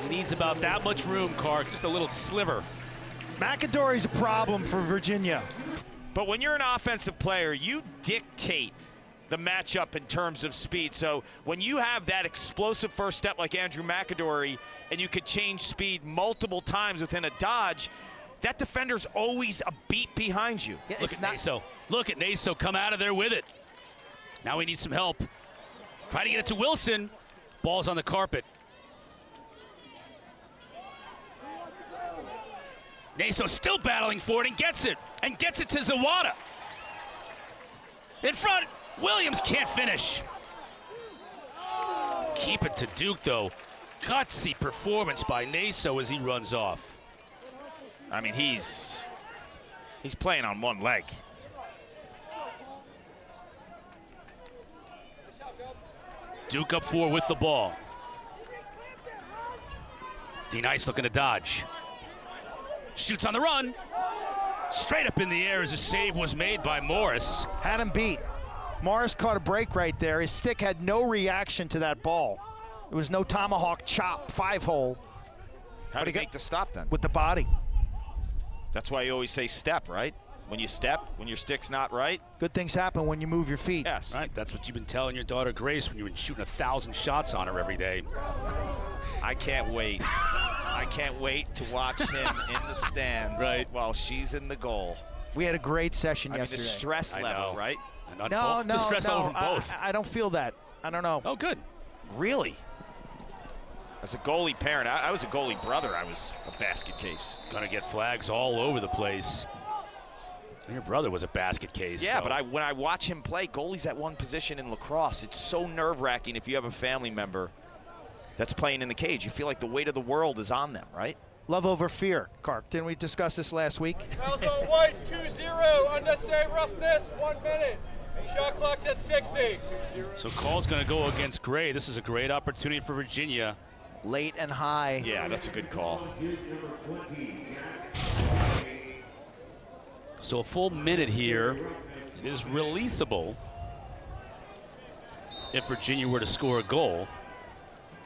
He needs about that much room, Carc, just a little sliver. McAdory's a problem for Virginia. But when you're an offensive player, you dictate the matchup in terms of speed. So when you have that explosive first step like Andrew McAdory, and you could change speed multiple times within a dodge, that defender's always a beat behind you. Yeah, Look at Naso. Look at Naso come out of there with it. Now we need some help. Try to get it to Wilson. Ball's on the carpet. Naso still battling for it and gets it to Zawada. In front, Williams can't finish. Keep it to Duke though. Gutsy performance by Naso as he runs off. I mean, he's playing on one leg. Duke up 4 with the ball. D-Nice looking to dodge. Shoots on the run. Straight up in the air as a save was made by Morris. Had him beat. Morris caught a break right there. His stick had no reaction to that ball. There was no tomahawk chop, 5-hole. How do you make the stop then? With the body. That's why you always say step, right? When you step, when your stick's not right. Good things happen when you move your feet. Yes. Right, that's what you've been telling your daughter Grace when you've been shooting 1,000 shots on her every day. I can't wait. I can't wait to watch him in the stands while she's in the goal. We had a great session yesterday. I mean, the stress level, right? No, the stress level from both. I don't feel that. I don't know. Oh, good. Really? As a goalie parent, I was a goalie brother. I was a basket case. Gonna get flags all over the place. Your brother was a basket case. Yeah, so. but when I watch him play, goalie's at one position in lacrosse. It's so nerve-wracking if you have a family member that's playing in the cage. You feel like the weight of the world is on them, right? Love over fear, Carc. Didn't we discuss this last week? Fouls on white, 2-0. Unnecessary roughness, 1 minute. Shot clock's at 60. So call's going to go against Gray. This is a great opportunity for Virginia. Late and high. Yeah, that's a good call. So a full minute here. It is releasable if Virginia were to score a goal.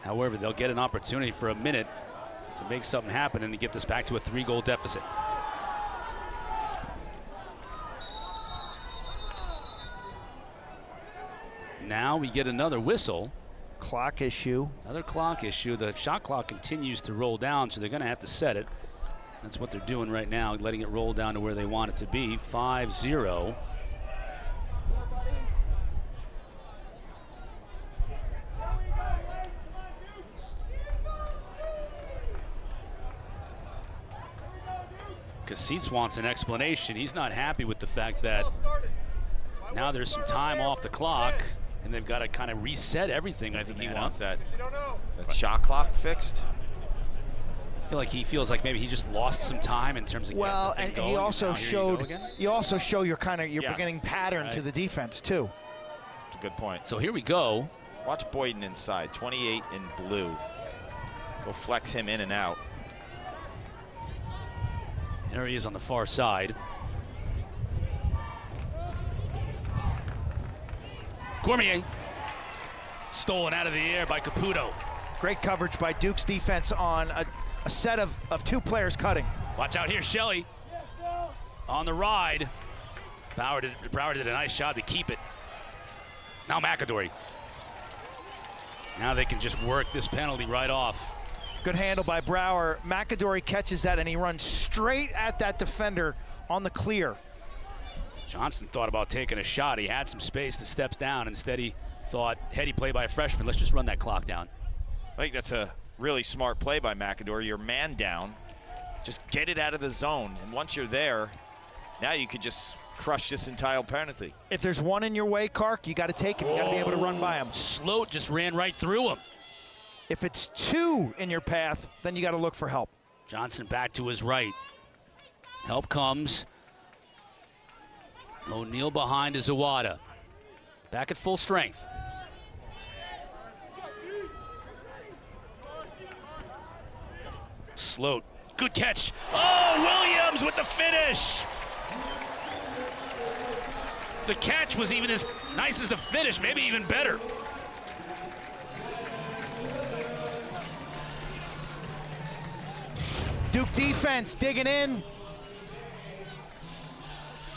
However, they'll get an opportunity for a minute to make something happen and to get this back to a 3-goal deficit. Now we get another whistle. Clock issue. Another clock issue. The shot clock continues to roll down, so they're going to have to set it. That's what they're doing right now, letting it roll down to where they want it to be. 5-0. Cassis wants an explanation. He's not happy with the fact that now there's some time off the clock and they've got to kind of reset everything. I think he wants that You shot clock fixed. I feel like he feels like maybe he just lost some time in terms of well, getting the thing and he going, also and now here showed you also show your Yes. beginning pattern to the defense too. That's a good point. So here we go. Watch Boyden inside, 28 in blue. Go flex him in and out. There he is on the far side. Cormier stolen out of the air by Caputo. Great coverage by Duke's defense on a set of 2 players cutting. Watch out here, Shelley. On the ride. Brower did a nice job to keep it. Now McAdory. Now they can just work this penalty right off. Good handle by Brower. McAdory catches that and he runs straight at that defender on the clear. Johnston thought about taking a shot. He had some space to step down. Instead, he thought, heady play by a freshman. Let's just run that clock down. I think that's a really smart play by McAdoo. You're man down. Just get it out of the zone. And once you're there, now you could just crush this entire penalty. If there's one in your way, Kark, you got to take him. You got to be able to run by him. Sloat just ran right through him. If it's two in your path, then you got to look for help. Johnson back to his right. Help comes. O'Neal behind is Zawada. Back at full strength. Sloat. Good catch. Oh, Williams with the finish. The catch was even as nice as the finish, maybe even better. Duke defense digging in.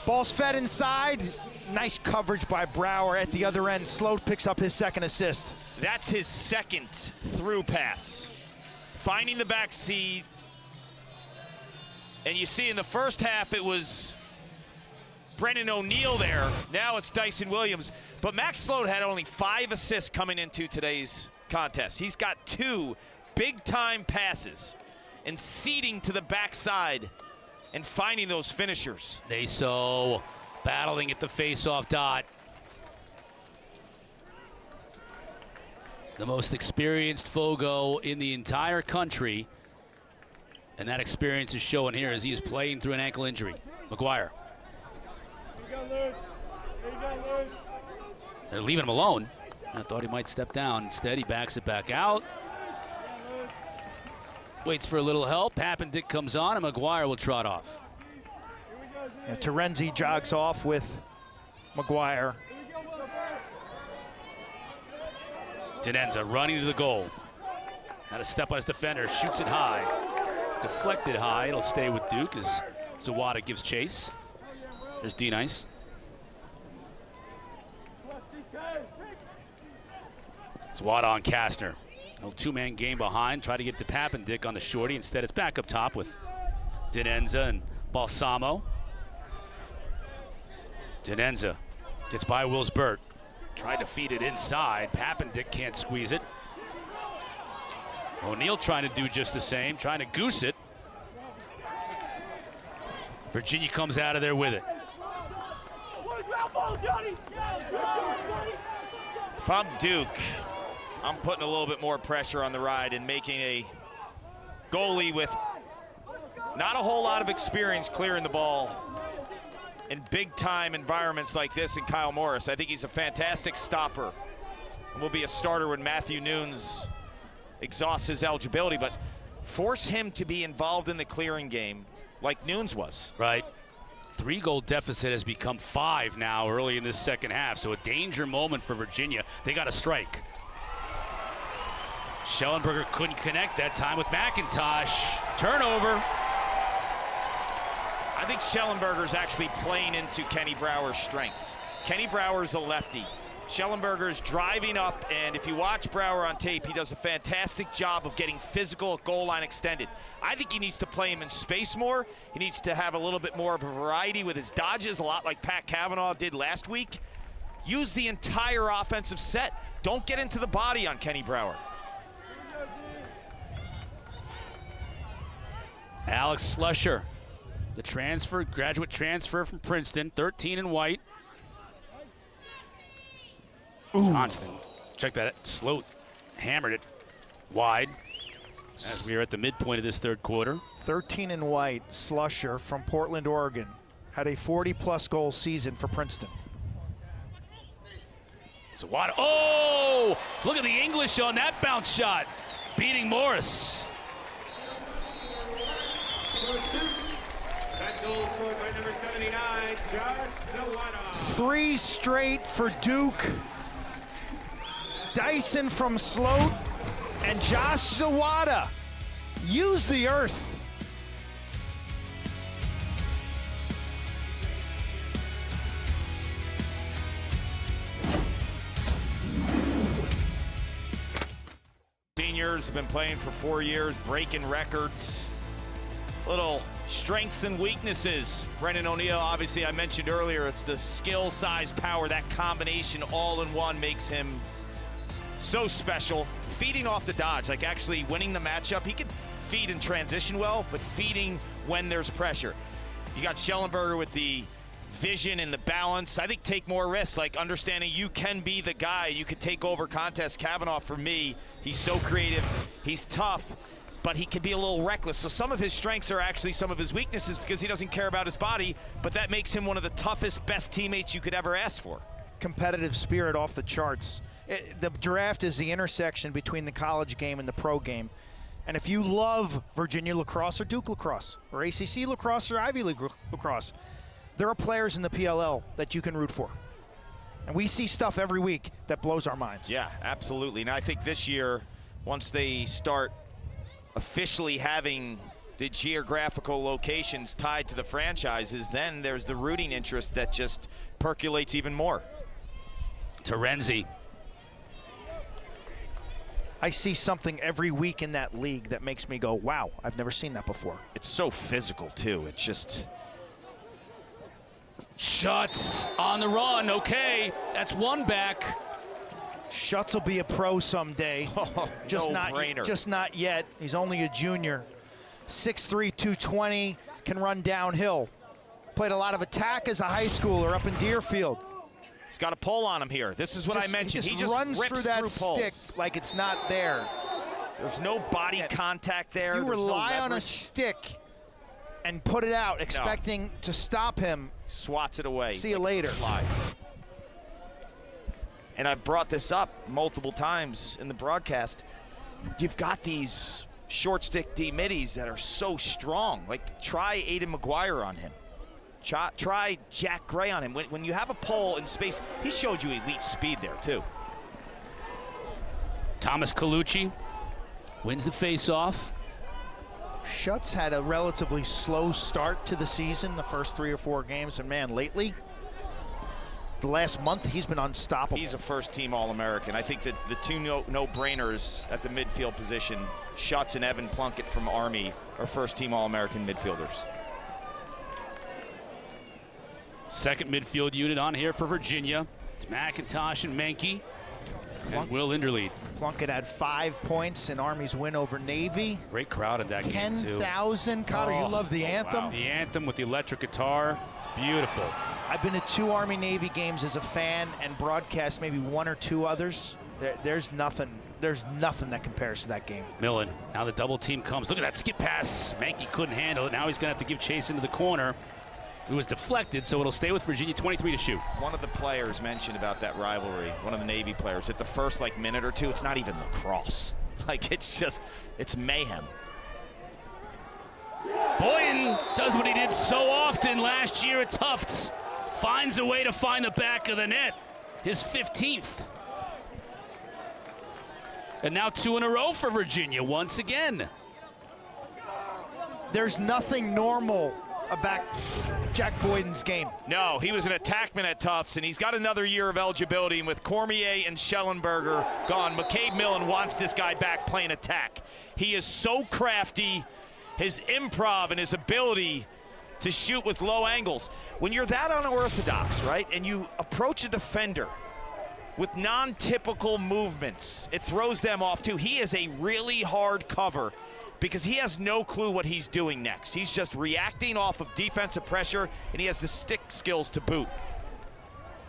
Ball's fed inside. Nice coverage by Brower at the other end. Sloat picks up his second assist. That's his second through pass. Finding the back seat. And you see in the first half it was Brennan O'Neal there. Now it's Dyson Williams. But Max Sloat had only 5 assists coming into today's contest. He's got 2 big-time passes and seeding to the backside and finding those finishers. They so battling at the face-off dot. The most experienced Fogo in the entire country. And that experience is showing here as he is playing through an ankle injury. McGuire. They're leaving him alone. I thought he might step down. Instead, he backs it back out. Waits for a little help. Pappendick comes on, and McGuire will trot off. Terenzi jogs off with McGuire. Tenenza running to the goal. Had a step on his defender, shoots it high. Deflected high, it'll stay with Duke as Zawada gives chase. There's D-Nice. Zawada on Kastner. A little two-man game behind. Try to get to Pappendick on the shorty. Instead, it's back up top with Tenenza and Balsamo. Tenenza gets by Wills Burt. Tried to feed it inside. Pappendick can't squeeze it. O'Neal trying to do just the same, trying to goose it. Virginia comes out of there with it. If I'm Duke, I'm putting a little bit more pressure on the ride and making a goalie with not a whole lot of experience clearing the ball in big-time environments like this in Kyle Morris. I think he's a fantastic stopper and will be a starter when Matthew Nunes exhausts his eligibility, but force him to be involved in the clearing game like Nunes was. Right. 3-goal deficit has become 5 now early in this second half, so a danger moment for Virginia. They got a strike. Schellenberger couldn't connect that time with McIntosh. Turnover. I think Schellenberger's actually playing into Kenny Brower's strengths. Kenny Brower's a lefty. Schellenberger's driving up, and if you watch Brower on tape, he does a fantastic job of getting physical at goal line extended. I think he needs to play him in space more. He needs to have a little bit more of a variety with his dodges, a lot like Pat Cavanaugh did last week. Use the entire offensive set. Don't get into the body on Kenny Brower. Alex Slusher, the transfer, graduate transfer from Princeton, 13 in white. Johnston, check that, Sloat hammered it wide as we are at the midpoint of this third quarter. 13 in white, Slusher from Portland, Oregon. Had a 40-plus goal season for Princeton. Zawada, oh! Look at the English on that bounce shot, beating Morris. That goal scored by number 79, Josh Zawada. 3 straight for Duke. Dyson from Sloat and Josh Zawada. Use the earth. Seniors have been playing for 4 years, breaking records. Little strengths and weaknesses. Brennan O'Neal, obviously I mentioned earlier, it's the skill, size, power. That combination all in one makes him so special. Feeding off the dodge, like actually winning the matchup. He can feed and transition well, but feeding when there's pressure. You got Schellenberger with the vision and the balance. I think take more risks, like understanding you can be the guy. You could take over contests. Kavanaugh, for me, he's so creative. He's tough, but he can be a little reckless. So some of his strengths are actually some of his weaknesses because he doesn't care about his body, but that makes him one of the toughest, best teammates you could ever ask for. Competitive spirit off the charts. The draft is the intersection between the college game and the pro game. And if you love Virginia lacrosse or Duke lacrosse or ACC lacrosse or Ivy League lacrosse, there are players in the PLL that you can root for. And we see stuff every week that blows our minds. Yeah, absolutely. And I think this year, once they start officially having the geographical locations tied to the franchises, then there's the rooting interest that just percolates even more. Terenzi. I see something every week in that league that makes me go, wow, I've never seen that before. It's so physical, too. It's just... Schutz on the run. Okay, that's one back. Schutz will be a pro someday. Just not yet. He's only a junior. 6'3", 220, can run downhill. Played a lot of attack as a high schooler up in Deerfield. He's got a pole on him here. This is what I mentioned. He just runs rips through that stick poles. like it's not there. There's no body contact there. You There's rely no on a stick and put it out, expecting to stop him. Swats it away. See you later. Fly. And I've brought this up multiple times in the broadcast. You've got these short stick D middies that are so strong. Like, try Aiden McGuire on him. Try Jack Gray on him. When you have a pole in space, he showed you elite speed there, too. Thomas Colucci wins the face-off. Schutz had a relatively slow start to the season, the first 3 or 4 games, and man, lately, the last month, he's been unstoppable. He's a first-team All-American. I think that the two no-brainers at the midfield position, Schutz and Evan Plunkett from Army, are first-team All-American midfielders. Second midfield unit on here for Virginia. It's McIntosh and Menke and Will Inderlead. Plunkett had 5 points in Army's win over Navy. Great crowd in that game, too. 10,000. Cotter, you love the anthem? Wow. The anthem with the electric guitar. It's beautiful. I've been to 2 Army-Navy games as a fan and broadcast maybe 1 or 2 others. There's nothing that compares to that game. Millen, now the double team comes. Look at that skip pass. Menke couldn't handle it. Now he's going to have to give chase into the corner. It was deflected, so it'll stay with Virginia. 23 to shoot. One of the players mentioned about that rivalry, one of the Navy players, at the first minute or two, it's not even lacrosse. Like, it's mayhem. Boyan does what he did so often last year at Tufts. Finds a way to find the back of the net. His 15th. And now 2 in a row for Virginia once again. There's nothing normal about Jack Boyden's game. No, he was an attackman at Tufts, and he's got another year of eligibility. And with Cormier and Schellenberger gone, McCabe Millen wants this guy back playing attack. He is so crafty, his improv and his ability to shoot with low angles. When you're that unorthodox, right, and you approach a defender with non-typical movements, it throws them off too. He is a really hard cover because he has no clue what he's doing next. He's just reacting off of defensive pressure, and he has the stick skills to boot.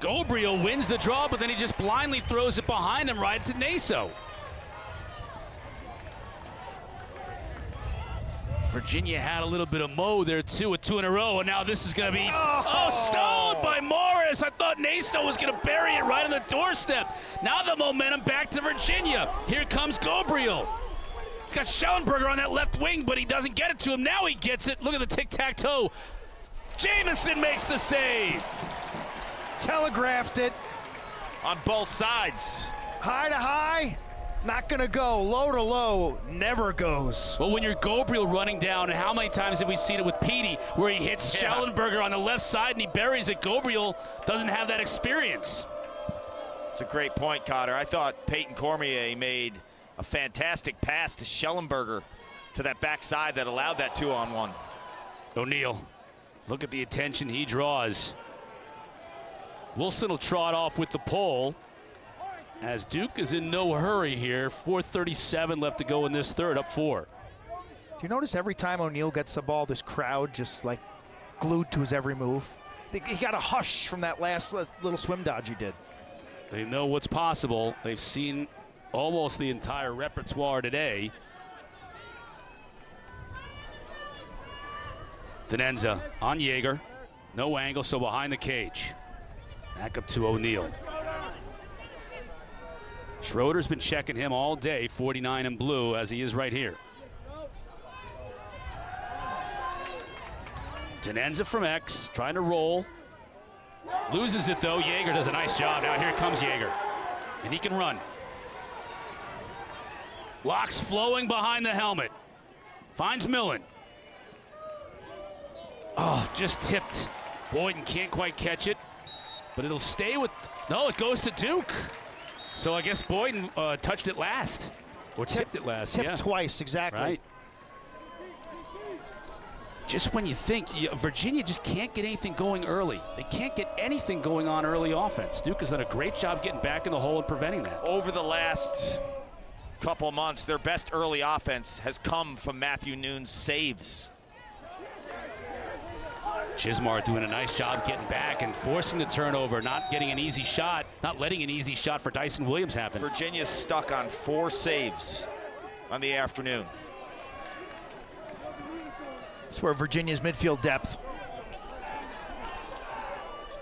Gobriel wins the draw, but then he just blindly throws it behind him right to Naso. Virginia had a little bit of mo there, too, with 2 in a row, and now this is going to be stoned by Morris. I thought Naso was going to bury it right on the doorstep. Now the momentum back to Virginia. Here comes Gobriel. He's got Schellenberger on that left wing, but he doesn't get it to him. Now he gets it. Look at the tic-tac-toe. Jamison makes the save. Telegraphed it. On both sides. High to high, not gonna go. Low to low, never goes. Well, when you're Gobriel running down, and how many times have we seen it with Petey, where he hits Schellenberger on the left side and he buries it? Gobriel doesn't have that experience. It's a great point, Cotter. I thought Peyton Cormier made a fantastic pass to Schellenberger to that backside that allowed that 2-on-1. O'Neal, look at the attention he draws. Wilson will trot off with the pole. as Duke is in no hurry here. 4:37 left to go in this third, up 4. Do you notice every time O'Neal gets the ball, this crowd just like glued to his every move? He got a hush from that last little swim dodge he did. They know what's possible. They've seen almost the entire repertoire today. Denenza on Jaeger. No angle, so behind the cage. Back up to O'Neal. Schroeder's been checking him all day, 49 in blue, as he is right here. Denenza from X, trying to roll. Loses it though. Jaeger does a nice job. Now here comes Jaeger. And he can run. Locks flowing behind the helmet. Finds Millen. Oh, just tipped. Boyden can't quite catch it. But it'll stay with, no, it goes to Duke. So I guess Boyden touched it last. Or tipped it last, tipped twice, exactly. Right. Just when you think Virginia just can't get anything going early. They can't get anything going on early offense. Duke has done a great job getting back in the hole and preventing that. Over the last couple months, their best early offense has come from Matthew Noon's saves. Chismar doing a nice job getting back and forcing the turnover, not getting an easy shot, not letting an easy shot for Dyson Williams happen. Virginia's stuck on 4 saves on the afternoon. That's where Virginia's midfield depth.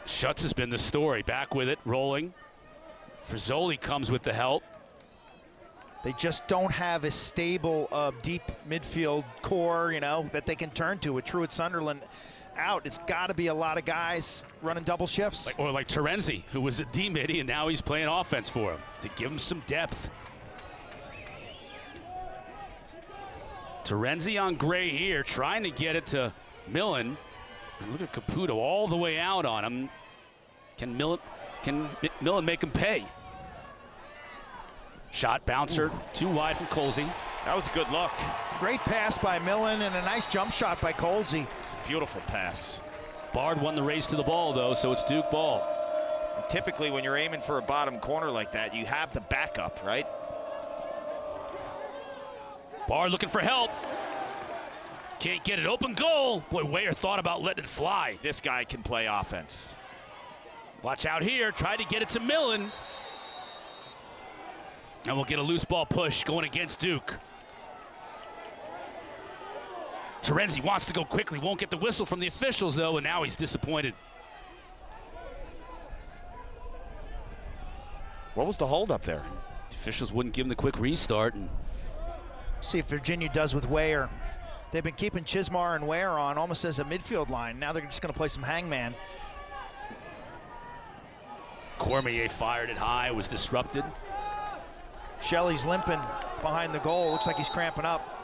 Schutz has been the story. Back with it, rolling. Frizzoli comes with the help. They just don't have a stable of deep midfield core, you know, that they can turn to. With Truett Sunderland out, it's got to be a lot of guys running double shifts. Like Terenzi, who was a D-midi, and now he's playing offense for him to give him some depth. Terenzi on Gray here, trying to get it to Millen. And look at Caputo all the way out on him. Can Millen make him pay? Shot bouncer, too wide from Colsey. That was a good look. Great pass by Millen and a nice jump shot by Colsey. Beautiful pass. Bard won the race to the ball, though, so it's Duke ball. And typically, when you're aiming for a bottom corner like that, you have the backup, right? Bard looking for help. Can't get it. Open goal. Boy, Weyer thought about letting it fly. This guy can play offense. Watch out here. Tried to get it to Millen. And we'll get a loose ball push going against Duke. Terenzi wants to go quickly. Won't get the whistle from the officials, though, and now he's disappointed. What was the hold up there? The officials wouldn't give him the quick restart. And see if Virginia does with Weyer. They've been keeping Chismar and Weyer on almost as a midfield line. Now they're just going to play some hangman. Cormier fired it high, was disrupted. Shelley's limping behind the goal. Looks like he's cramping up.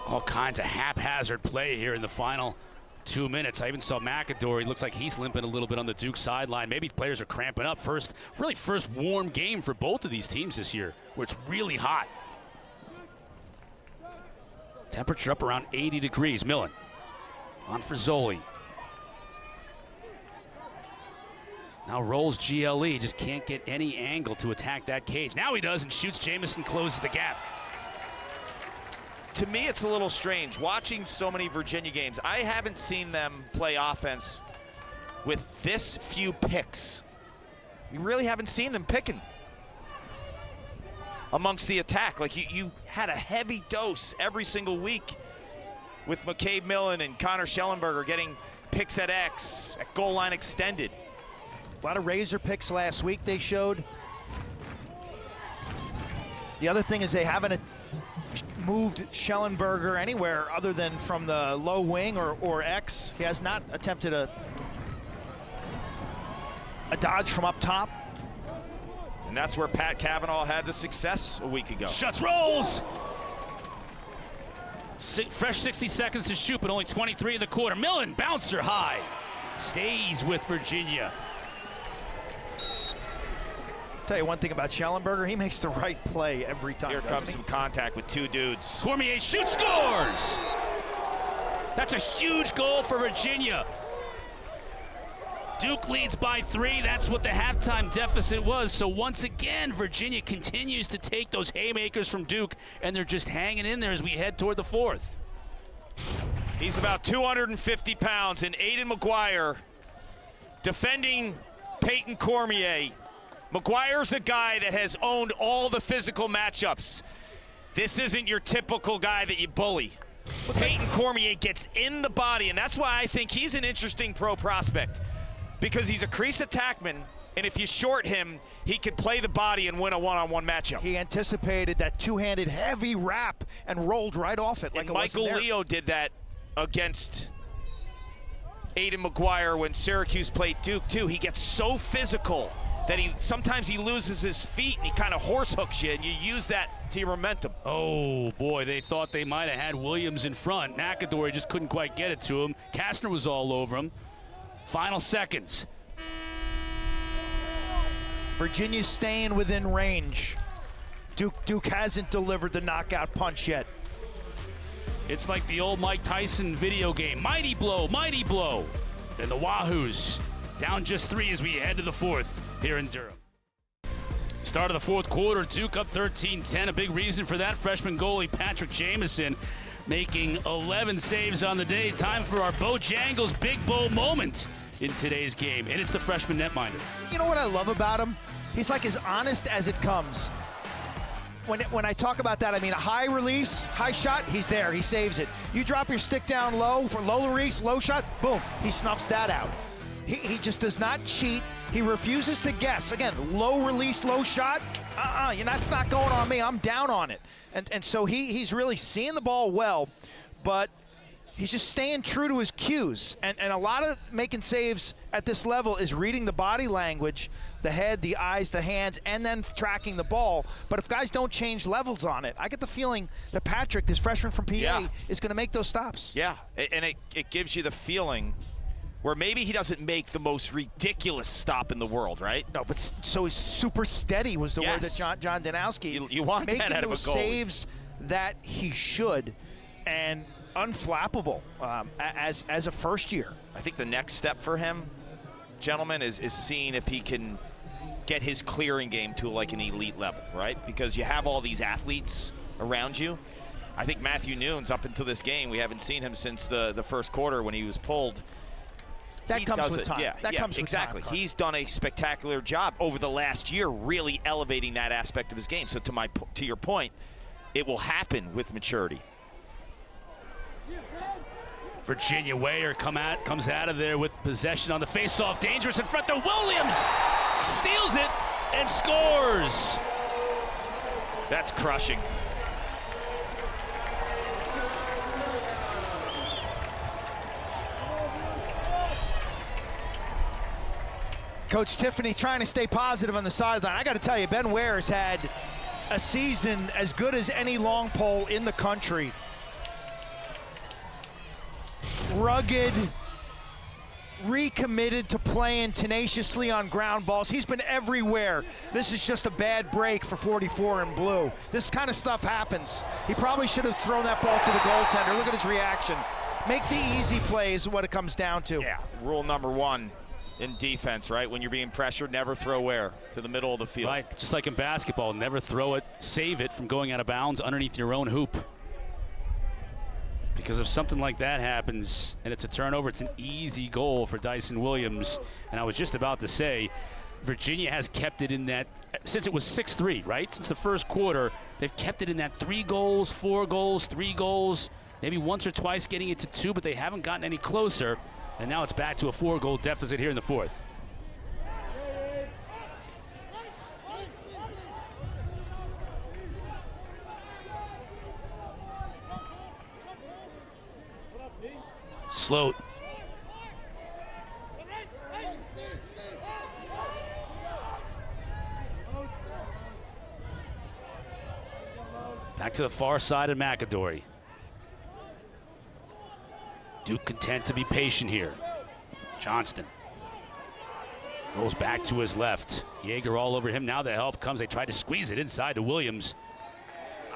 All kinds of haphazard play here in the final 2 minutes. I even saw McAdory. Looks like he's limping a little bit on the Duke sideline. Maybe players are cramping up. First warm game for both of these teams this year, where it's really hot. Temperature up around 80 degrees. Millen on Frizzoli. Now rolls GLE. Just can't get any angle to attack that cage. Now he does and shoots. Jamison closes the gap. To me, it's a little strange. Watching so many Virginia games, I haven't seen them play offense with this few picks. You really haven't seen them picking amongst the attack. Like you had a heavy dose every single week with McCabe Millen and Connor Schellenberger getting picks at X, at goal line extended. A lot of razor picks last week they showed. The other thing is they haven't moved Schellenberger anywhere other than from the low wing or X. He has not attempted a dodge from up top. And that's where Pat Cavanaugh had the success a week ago. Schutz rolls. Fresh 60 seconds to shoot, but only 23 in the quarter. Millen, bouncer high. Stays with Virginia. Tell you one thing about Schellenberger, he makes the right play every time. Here comes some contact with 2 dudes. Cormier shoots, scores! That's a huge goal for Virginia. Duke leads by 3. That's what the halftime deficit was. So once again, Virginia continues to take those haymakers from Duke, and they're just hanging in there as we head toward the 4th. He's about 250 pounds, and Aiden McGuire defending Peyton Cormier. McGuire's a guy that has owned all the physical matchups. This isn't your typical guy that you bully. Peyton Cormier gets in the body, and that's why I think he's an interesting pro prospect. Because he's a crease attackman, and if you short him, he could play the body and win a one-on-one matchup. He anticipated that two-handed heavy wrap and rolled right off it. Like and Michael Leo did that against Aiden McGuire when Syracuse played Duke too. He gets so physical that sometimes he loses his feet and he kind of horse hooks you, and you use that to your momentum. Oh boy, they thought they might have had Williams in front. McAdory just couldn't quite get it to him. Kastner was all over him. Final seconds. Virginia's staying within range. Duke hasn't delivered the knockout punch yet. It's like the old Mike Tyson video game. Mighty blow, mighty blow. And the Wahoos down just 3 as we head to the 4th here in Durham. Start of the 4th quarter, Duke up 13-10. A big reason for that, freshman goalie Patrick Jamison making 11 saves on the day. Time for our Bojangles Big Bowl moment in today's game, and it's the freshman netminder. You know what I love about him? He's like as honest as it comes. When I talk about that, I mean a high release, high shot, he's there, he saves it. You drop your stick down low for low release, low shot, boom, he snuffs that out. He just does not cheat. He refuses to guess. Again, low release, low shot, that's not going on me, I'm down on it. And so he's really seeing the ball well, but he's just staying true to his cues. And a lot of making saves at this level is reading the body language, the head, the eyes, the hands, and then tracking the ball. But if guys don't change levels on it, I get the feeling that Patrick, this freshman from PA, is going to make those stops. Yeah, and it gives you the feeling where maybe he doesn't make the most ridiculous stop in the world, right? No, but so he's super steady was the word that John Danowski. You want that out of a goalie. Making those saves that he should, and unflappable as a first year. I think the next step for him, gentlemen, is seeing if he can get his clearing game to like an elite level, right? Because you have all these athletes around you. I think Matthew Nunes, up until this game, we haven't seen him since the first quarter when he was pulled. That comes with time. That comes with time. He's done a spectacular job over the last year, really elevating that aspect of his game. So to your point, it will happen with maturity. Virginia Weyer comes out of there with possession on the faceoff. Dangerous in front to Williams. Steals it and scores. That's crushing. Coach Tiffany trying to stay positive on the sideline. I got to tell you, Ben Ware's had a season as good as any long pole in the country. Rugged, recommitted to playing tenaciously on ground balls. He's been everywhere. This is just a bad break for 44 in blue. This kind of stuff happens. He probably should have thrown that ball to the goaltender. Look at his reaction. Make the easy plays is what it comes down to. Yeah, rule number 1 in defense, right? When you're being pressured, never throw where? To the middle of the field. Right, just like in basketball, never throw it, save it from going out of bounds underneath your own hoop. Because if something like that happens and it's a turnover, it's an easy goal for Dyson Williams. And I was just about to say, Virginia has kept it in that, since it was 6-3, right? Since the first quarter, they've kept it in that 3 goals, 4 goals, 3 goals, maybe once or twice getting it to 2, but they haven't gotten any closer. And now it's back to a 4-goal deficit here in the 4th. Sloat. Back to the far side of McAdory. Duke content to be patient here. Johnston rolls back to his left. Yeager all over him. Now the help comes. They try to squeeze it inside to Williams.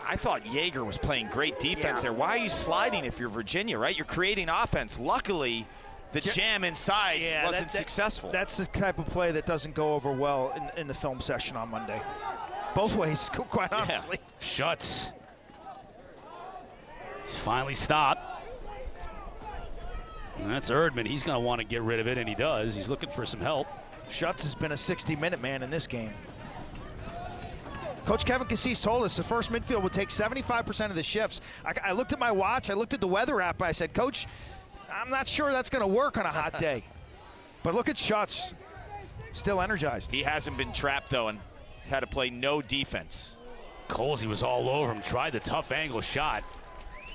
I thought Yeager was playing great defense there. Why are you sliding if you're Virginia, right? You're creating offense. Luckily, The jam inside wasn't successful. That's the type of play that doesn't go over well in the film session on Monday. Both ways, quite honestly. Schutz. He's finally stopped. And that's Erdman. He's going to want to get rid of it, and he does. He's looking for some help. Schutz has been a 60-minute man in this game. Coach Kevin Cassis told us the first midfield would take 75% of the shifts. I looked at my watch, I looked at the weather app, I said, Coach, I'm not sure that's going to work on a hot day. But look at Schutz, still energized. He hasn't been trapped, though, and had to play no defense. Colsey was all over him, tried the tough angle shot.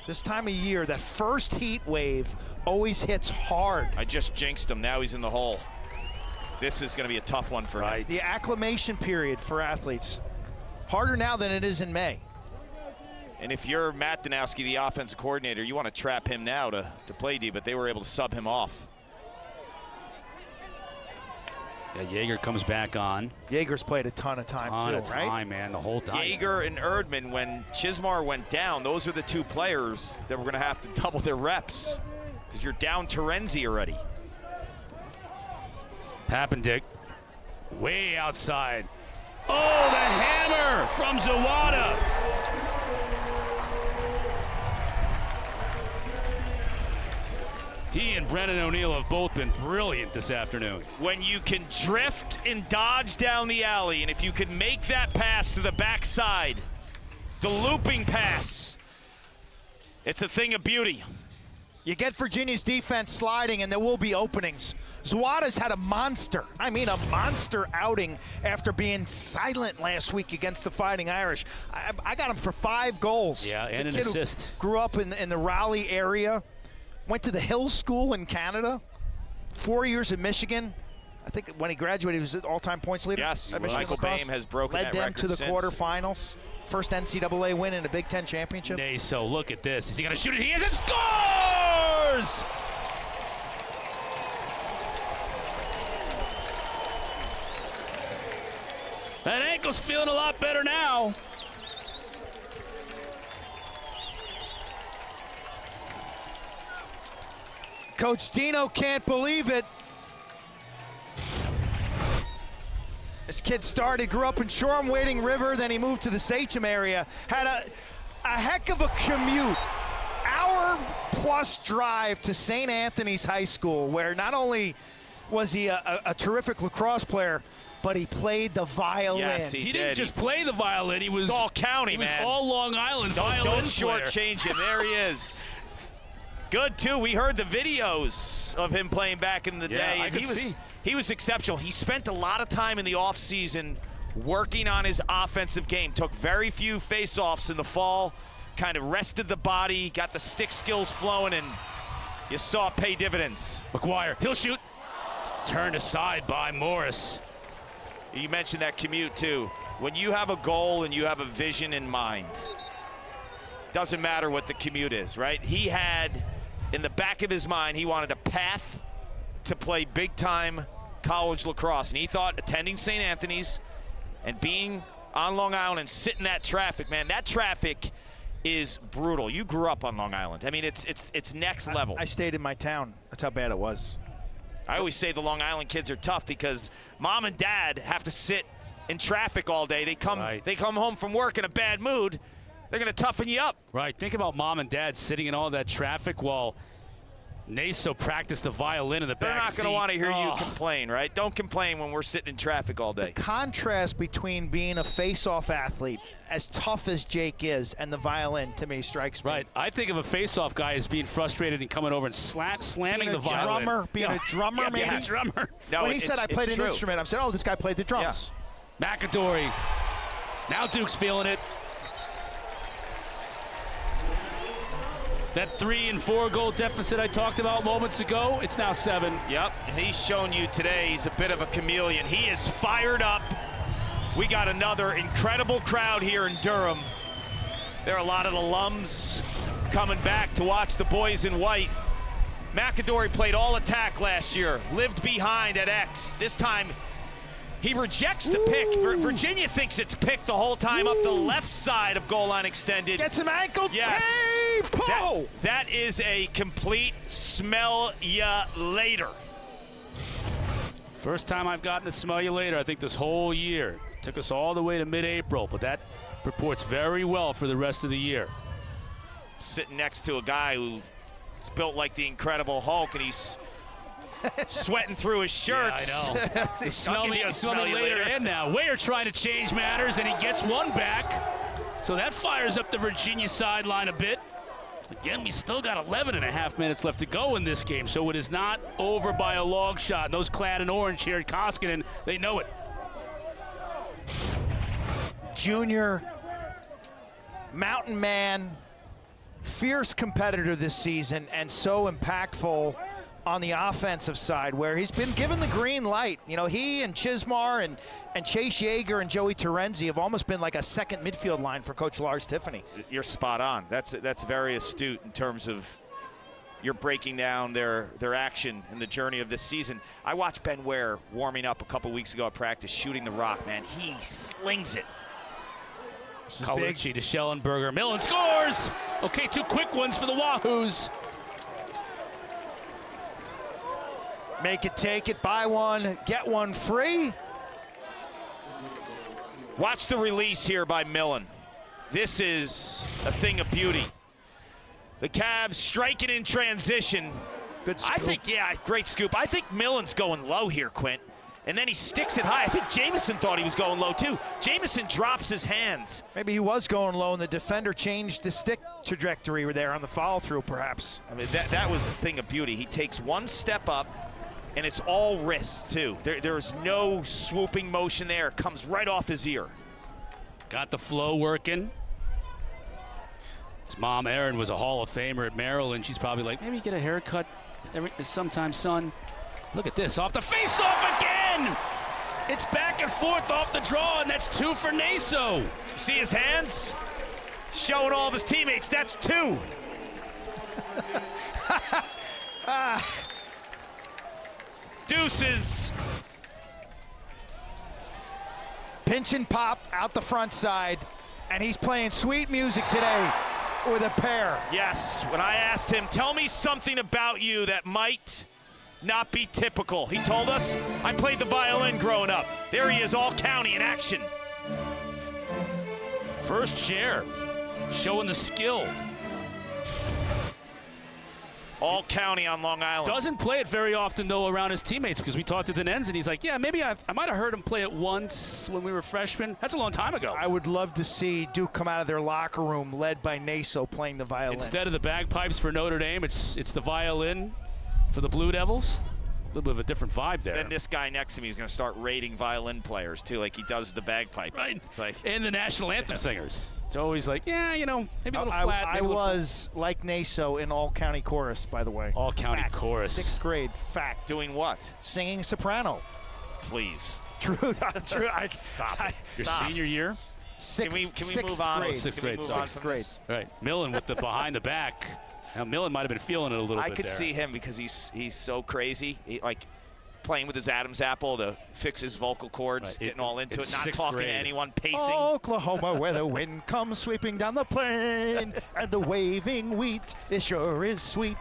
This time of year, that first heat wave always hits hard. I just jinxed him. Now he's in the hole. This is going to be a tough one for him. The acclimation period for athletes. Harder now than it is in May. And if you're Matt Danowski, the offensive coordinator, you want to trap him now to play D, but they were able to sub him off. Yeah, Jaeger comes back on. Jaeger's played a ton of time right? Man, the whole time. Jaeger and Erdman, when Chismar went down, those are the two players that were going to have to double their reps because you're down Terenzi already. Pappendick, way outside. Oh, the hammer from Zawada. He and Brennan O'Neill have both been brilliant this afternoon. When you can drift and dodge down the alley, and if you can make that pass to the backside, the looping pass, it's a thing of beauty. You get Virginia's defense sliding, and there will be openings. Zawada's had a monster outing after being silent last week against the Fighting Irish. I got him for 5 goals. Yeah, and an assist. Grew up in the Raleigh area, went to the Hill School in Canada, 4 years in Michigan. I think when he graduated, he was an all-time points leader. Yes, Michael Boehm has broken that record led them to the quarterfinals. First NCAA win in a Big Ten championship. So look at this. Is he going to shoot it? He is, and scores! That ankle's feeling a lot better now. Coach Dino can't believe it. This kid grew up in Shoreham, Wading River, then he moved to the Sachem area. Had a heck of a commute, hour-plus drive to St. Anthony's High School, where not only was he a terrific lacrosse player, but he played the violin. Yes, he didn't just play the violin. He was all county, man. He was all Long Island violin Don't shortchange him. There he is. Good, too. We heard the videos of him playing back in the day. I could see. He was exceptional. He spent a lot of time in the offseason working on his offensive game. Took very few face-offs in the fall, kind of rested the body, got the stick skills flowing, and you saw it pay dividends. McGuire, he'll shoot. Turned aside by Morris. You mentioned that commute, too. When you have a goal and you have a vision in mind, doesn't matter what the commute is, right? He had, in the back of his mind, he wanted a path to play big-time college lacrosse, and he thought attending St. Anthony's and being on Long Island and sitting that traffic, man, that traffic is brutal. You grew up on Long Island. I mean, it's next level. I stayed in my town. That's how bad it was. I always say the Long Island kids are tough because mom and dad have to sit in traffic all day. They come home from work in a bad mood. They're going to toughen you up. Right. Think about mom and dad sitting in all that traffic while Naso practiced the violin in the back They're not going to want to hear you Oh. complain, right? Don't complain when we're sitting in traffic all day. The contrast between being a face-off athlete, as tough as Jake is, and the violin, to me, strikes me. Right. I think of a face-off guy as being frustrated and coming over and slamming the violin. Being a drummer, maybe? Yeah, drummer. No, when he said I played an true. instrument, I said, oh, this guy played the drums. Yeah. McAdory. Now Duke's feeling it. That 3 and 4 goal deficit I talked about moments ago, it's now 7. Yep, and he's shown you today he's a bit of a chameleon. He is fired up. We got another incredible crowd here in Durham. There are a lot of alums coming back to watch the boys in white. McAdory played all attack last year, lived behind at X. This time, he rejects the pick. Virginia thinks it's picked the whole time up the left side of goal line extended. Gets him ankle Yes. tape! pull! That is a complete smell ya later. First time I've gotten to smell you later, I think, this whole year. Took us all the way to mid-April, but that purports very well for the rest of the year. Sitting next to a guy who's built like the Incredible Hulk, and he's sweating through his shirts. Yeah, I know. smell me later and now. Weyer trying to change matters, and he gets one back. So that fires up the Virginia sideline a bit. Again, we still got 11.5 minutes left to go in this game, so it is not over by a long shot. And those clad in orange here at Koskinen, they know it. Junior, mountain man, fierce competitor this season, and so impactful on the offensive side, where he's been given the green light. You know, he and Chismar and Chase Yeager and Joey Terenzi have almost been like a second midfield line for Coach Lars Tiffany. You're spot on. That's very astute in terms of you're breaking down their action and the journey of this season. I watched Ben Ware warming up a couple weeks ago at practice, shooting the rock, man. He slings it. Calucci to Schellenberger. Millen scores! Okay, 2 quick ones for the Wahoos. Make it, take it, buy one, get one free. Watch the release here by Millen. This is a thing of beauty. The Cavs striking in transition. Good scoop. I think, yeah, great scoop. I think Millen's going low here, Quint. And then he sticks it high. I think Jamison thought he was going low too. Jamison drops his hands. Maybe he was going low and the defender changed the stick trajectory there on the follow through, perhaps. I mean, that was a thing of beauty. He takes one step up, and it's all wrist too. There's no swooping motion there. It comes right off his ear. Got the flow working. His mom, Erin, was a Hall of Famer at Maryland. She's probably like, maybe get a haircut sometime, son. Look at this, off the face-off again! It's back and forth off the draw, and that's 2 for Naso. See his hands? Showing all of his teammates, that's 2. Deuces. Pinch and pop out the front side, and he's playing sweet music today with a pair. Yes, when I asked him, tell me something about you that might not be typical. He told us, I played the violin growing up. There he is, all county in action. First share, showing the skill. All county on Long Island. Doesn't play it very often, though, around his teammates, because we talked to Denenz, and he's like, yeah, maybe I might have heard him play it once when we were freshmen. That's a long time ago. I would love to see Duke come out of their locker room led by Naso playing the violin. Instead of the bagpipes for Notre Dame, it's the violin for the Blue Devils. A little bit of a different vibe there. Then this guy next to me is going to start rating violin players, too, like he does the bagpipe. Right. It's like, and the national anthem singers. It's always like, yeah, you know, maybe a little flat. I was like Naso in all-county chorus, by the way. All-county chorus. 6th grade, fact. doing what? Singing soprano. Please. True. True. Stop it. Your Stop. senior year? Can we move on? Grade. Sixth Can we grade. move on Sixth from grade. this? Right. Millen with the behind the back. Now, Millen might have been feeling it a little bit I could there. see him because he's so crazy. Like playing with his Adam's apple to fix his vocal cords, Right. getting all into it, It's not sixth talking grade. to anyone, pacing. Oklahoma, where the wind comes sweeping down the plain, and the waving wheat, it sure is sweet.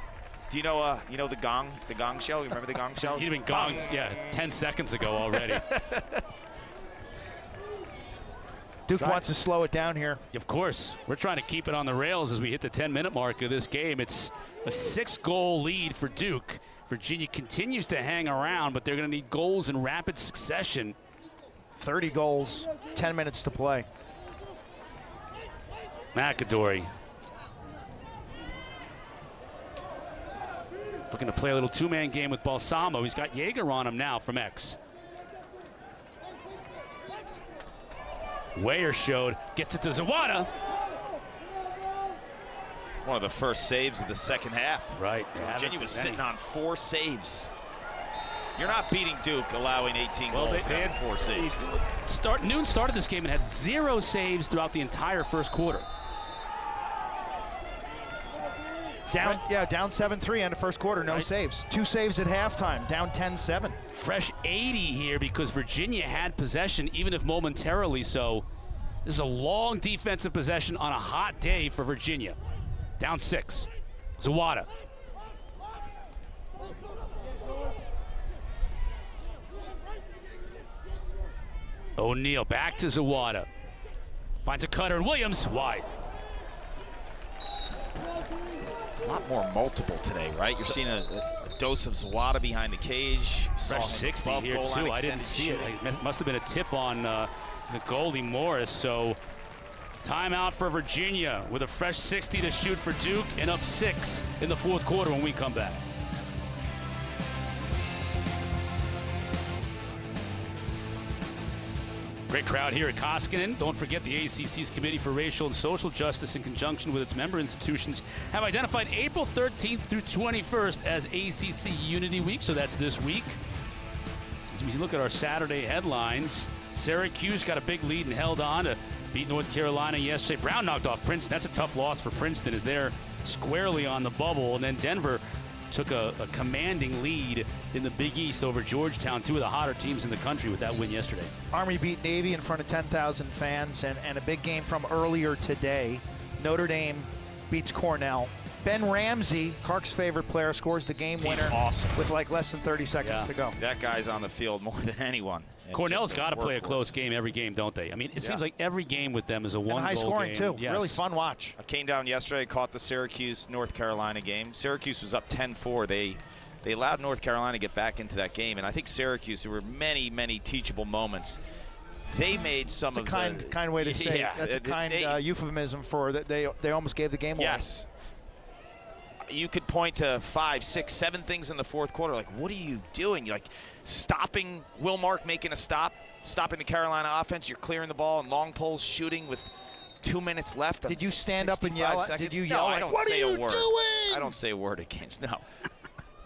Do you know the Gong Show? You remember the Gong Show? He'd have been gonged, 10 seconds ago already. Duke wants to slow it down here. Of course. We're trying to keep it on the rails as we hit the 10-minute mark of this game. It's a 6-goal lead for Duke. Virginia continues to hang around, but they're going to need goals in rapid succession. 30 goals, 10 minutes to play. McAdory. Looking to play a little 2-man game with Balsamo. He's got Yeager on him now from X. Weyer showed, gets it to Zawada. One of the first saves of the second half. Right. Virginia was sitting on 4 saves. You're not beating Duke allowing 18 goals they and had 4 saves. Noon started this game and had 0 saves throughout the entire first quarter. Down 7-3 in the first quarter, no Right. saves. 2 saves at halftime, down 10-7. Fresh 80 here because Virginia had possession, even if momentarily so. This is a long defensive possession on a hot day for Virginia. Down 6. Zawada. O'Neal back to Zawada. Finds a Cotter, and Williams wide. A lot more multiple today, right? You're seeing a dose of Zawada behind the cage. Fresh 60 here, too. I didn't see it. It must have been a tip on the goalie Morris. So timeout for Virginia with a fresh 60 to shoot for Duke, and up 6 in the fourth quarter when we come back. Great crowd here at Koskinen. Don't forget the ACC's Committee for Racial and Social Justice, in conjunction with its member institutions, have identified April 13th through 21st as ACC Unity Week, so that's this week. As we look at our Saturday headlines, Syracuse got a big lead and held on to beat North Carolina yesterday. Brown knocked off Princeton. That's a tough loss for Princeton, as they're squarely on the bubble. And then Denver took a commanding lead in the Big East over Georgetown, two of the hotter teams in the country, with that win yesterday. Army beat Navy in front of 10,000 fans, and a big game from earlier today. Notre Dame beats Cornell. Ben Ramsey, Clark's favorite player, scores the game winner. Awesome. With like less than 30 seconds to go. That guy's on the field more than anyone. Cornell's got to play a close game every game, don't they? I mean, it seems like every game with them is a one-goal game. High scoring, too. Yes. Really fun watch. I came down yesterday, caught the Syracuse-North Carolina game. Syracuse was up 10-4. They allowed North Carolina to get back into that game, and I think Syracuse, there were many, many teachable moments. They made some of the kind way to say it. That's a kind euphemism for that. They almost gave the game away. Yes. You could point to 5, 6, 7 things in the fourth quarter. Like, what are you doing? You're like stopping Will Mark making a stop, stopping the Carolina offense. You're clearing the ball and long poles shooting with 2 minutes left. Did you stand up and yell? Did you yell? No, I don't what say are you a word. doing? I don't say a word at games. No.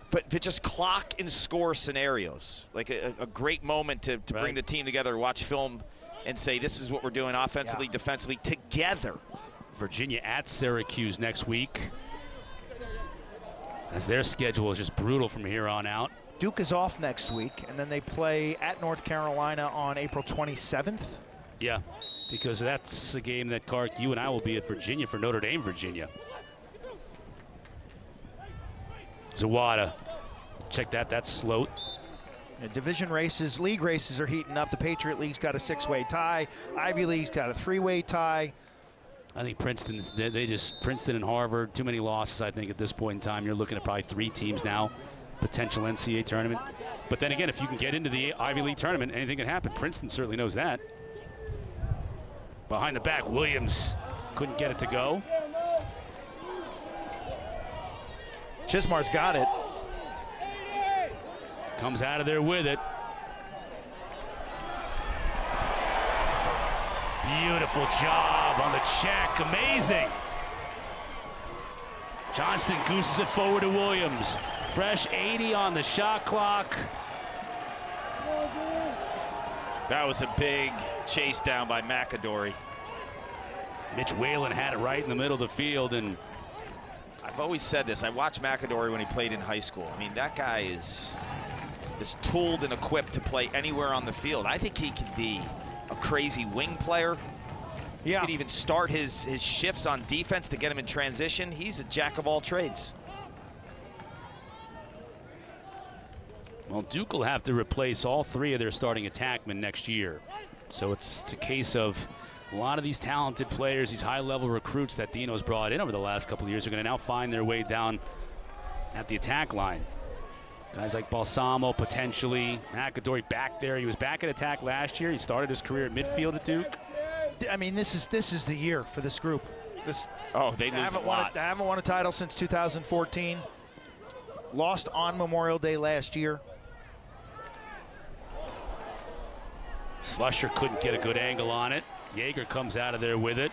But just clock and score scenarios. Like a great moment to bring the team together, watch film, and say this is what we're doing offensively, defensively, together. Virginia at Syracuse next week, as their schedule is just brutal from here on out. Duke is off next week, and then they play at North Carolina on April 27th. Yeah, because that's a game that, Clark, you and I will be at Virginia for Notre Dame, Virginia. Zawada, check that, that's Sloat. Division races, league races are heating up. The Patriot League's got a 6-way tie. Ivy League's got a 3-way tie. I think Princeton and Harvard, too many losses, I think, at this point in time. You're looking at probably 3 teams now, potential NCAA tournament. But then again, if you can get into the Ivy League tournament, anything can happen. Princeton certainly knows that. Behind the back, Williams couldn't get it to go. Chismar's got it. Comes out of there with it. Beautiful job on the check, amazing. Johnston gooses it forward to Williams. Fresh 80 on the shot clock. That was a big chase down by McAdory. Mitch Whalen had it right in the middle of the field, and I've always said this. I watched McAdory when he played in high school. I mean, that guy is tooled and equipped to play anywhere on the field. I think he could be a crazy wing player. He could even start his shifts on defense to get him in transition. He's a jack of all trades. Well, Duke will have to replace all 3 of their starting attackmen next year. So it's a case of a lot of these talented players, these high-level recruits that Dino's brought in over the last couple of years, are going to now find their way down at the attack line. Guys like Balsamo, potentially. McAdory back there. He was back at attack last year. He started his career at midfield at Duke. I mean, this is the year for this group. They lose a lot. They haven't won a title since 2014. Lost on Memorial Day last year. Slusher couldn't get a good angle on it. Yeager comes out of there with it.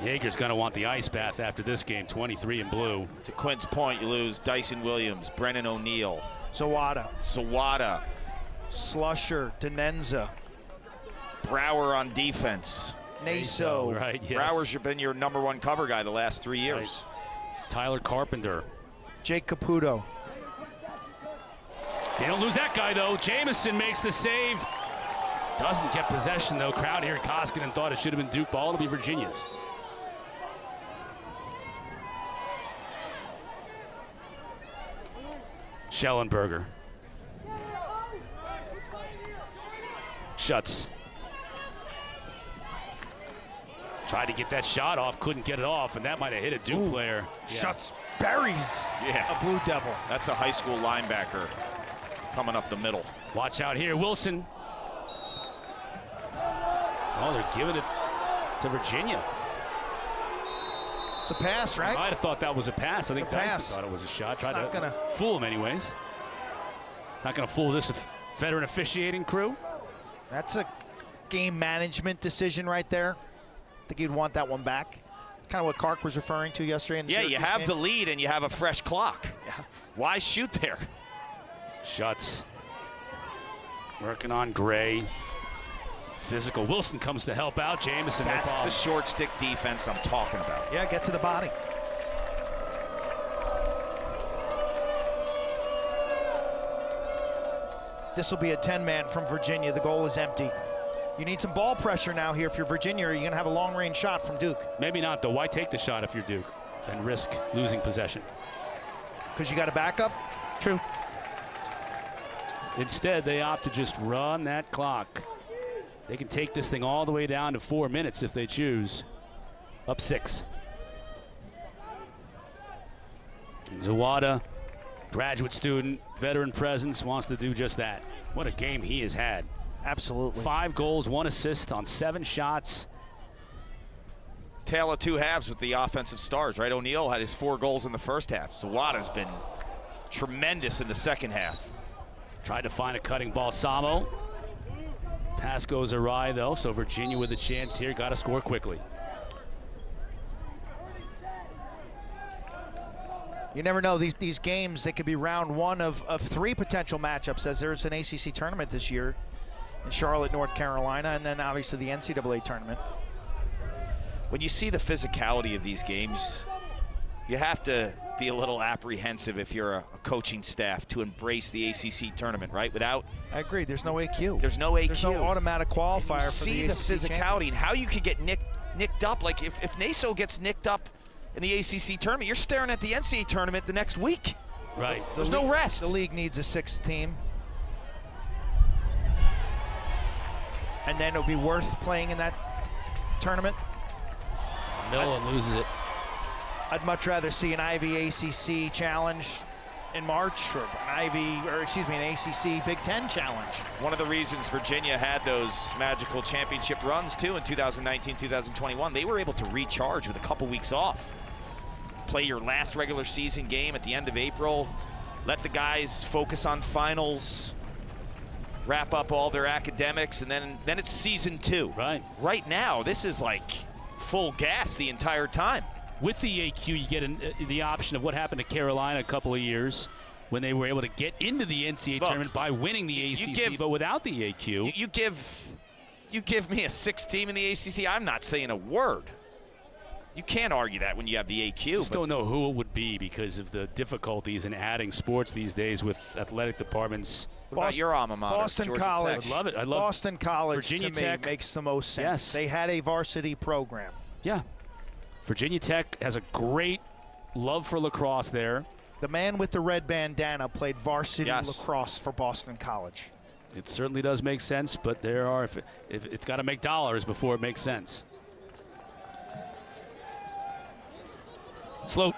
Yeager's going to want the ice bath after this game, 23 in blue. To Quint's point, you lose Dyson Williams, Brennan O'Neal, Zawada, Slusher, Denenza, Brower on defense. Naso. Right, yes. Brower's been your #1 cover guy the last 3 years. Right. Tyler Carpenter. Jake Caputo. They don't lose that guy, though. Jamison makes the save. Doesn't get possession, though. Crowd here at Koskinen thought it should have been Duke ball. It'll be Virginia's. Schellenberger. Schuts. Tried to get that shot off, couldn't get it off, and that might have hit a Duke player. Schuts buries a Blue Devil. That's a high school linebacker coming up the middle. Watch out here, Wilson. Oh, they're giving it to Virginia. It's a pass, right? I'd have thought that was a pass. I think Dyson pass. thought it was a shot. Tried not to gonna fool him anyways. Not going to fool this veteran officiating crew. That's a game management decision right there. I think you'd want that one back. Kind of what Kark was referring to yesterday in the you have game. the lead and you have a fresh clock. Why shoot there? Schuts. Working on Gray. Physical. Wilson comes to help out. Jamison. That's the short stick defense I'm talking about. Yeah, get to the body. This will be a 10-man from Virginia. The goal is empty. You need some ball pressure now here if you're Virginia, or you're going to have a long-range shot from Duke. Maybe not, though. Why take the shot if you're Duke and risk losing possession? Because you got a backup? True. Instead, they opt to just run that clock. They can take this thing all the way down to 4 minutes if they choose. Up 6. Zawada, graduate student, veteran presence, wants to do just that. What a game he has had. Absolutely. 5 goals, 1 assist on 7 shots. Tale of two halves with the offensive stars, right? O'Neal had his 4 goals in the first half. Zawada's been tremendous in the second half. Tried to find a cutting ball. Samo. Pass goes awry, though, so Virginia with a chance here. Got to score quickly. You never know. These games, they could be round 1 of 3 potential matchups, as there's an ACC tournament this year in Charlotte, North Carolina, and then obviously the NCAA tournament. When you see the physicality of these games, you have to be a little apprehensive if you're a coaching staff to embrace the ACC tournament, right? I agree. There's no AQ. There's no AQ. There's no automatic qualifier for see the the ACC physicality champion. and how you could get nicked up. Like if Naso gets nicked up in the ACC tournament, you're staring at the NCAA tournament the next week. Right. There's no rest. The league needs a 6th team. And then it'll be worth playing in that tournament. Millen loses it. I'd much rather see an Ivy ACC challenge in March, or an ACC Big Ten challenge. One of the reasons Virginia had those magical championship runs too in 2019, 2021, they were able to recharge with a couple weeks off. Play your last regular season game at the end of April, let the guys focus on finals, wrap up all their academics, and then it's season 2. Right. Right now, this is like full gas the entire time. With the AQ, you get the option of what happened to Carolina a couple of years when they were able to get into the NCAA tournament by winning the ACC, but without the AQ. You give me a 6th team in the ACC, I'm not saying a word. You can't argue that when you have the AQ. Just don't know who it would be because of the difficulties in adding sports these days with athletic departments. What about your alma mater? Boston Georgia College. Tech? I love it. I love Boston College, Virginia to me, Tech. makes the most sense. Yes. They had a varsity program. Yeah. Virginia Tech has a great love for lacrosse there. The man with the red bandana played varsity lacrosse for Boston College. It certainly does make sense, but there are if it's got to make dollars before it makes sense. Slope.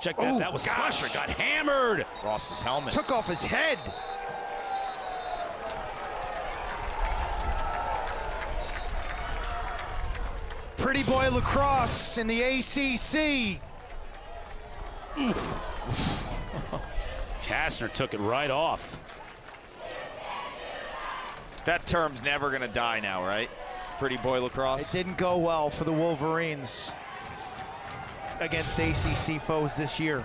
Check that. Oh, that was gosh. Slusher. Got hammered. Ross's helmet. Took off his head. Pretty boy lacrosse in the ACC. Kastner took it right off. That term's never going to die now, right? Pretty boy lacrosse. It didn't go well for the Wolverines against ACC foes this year.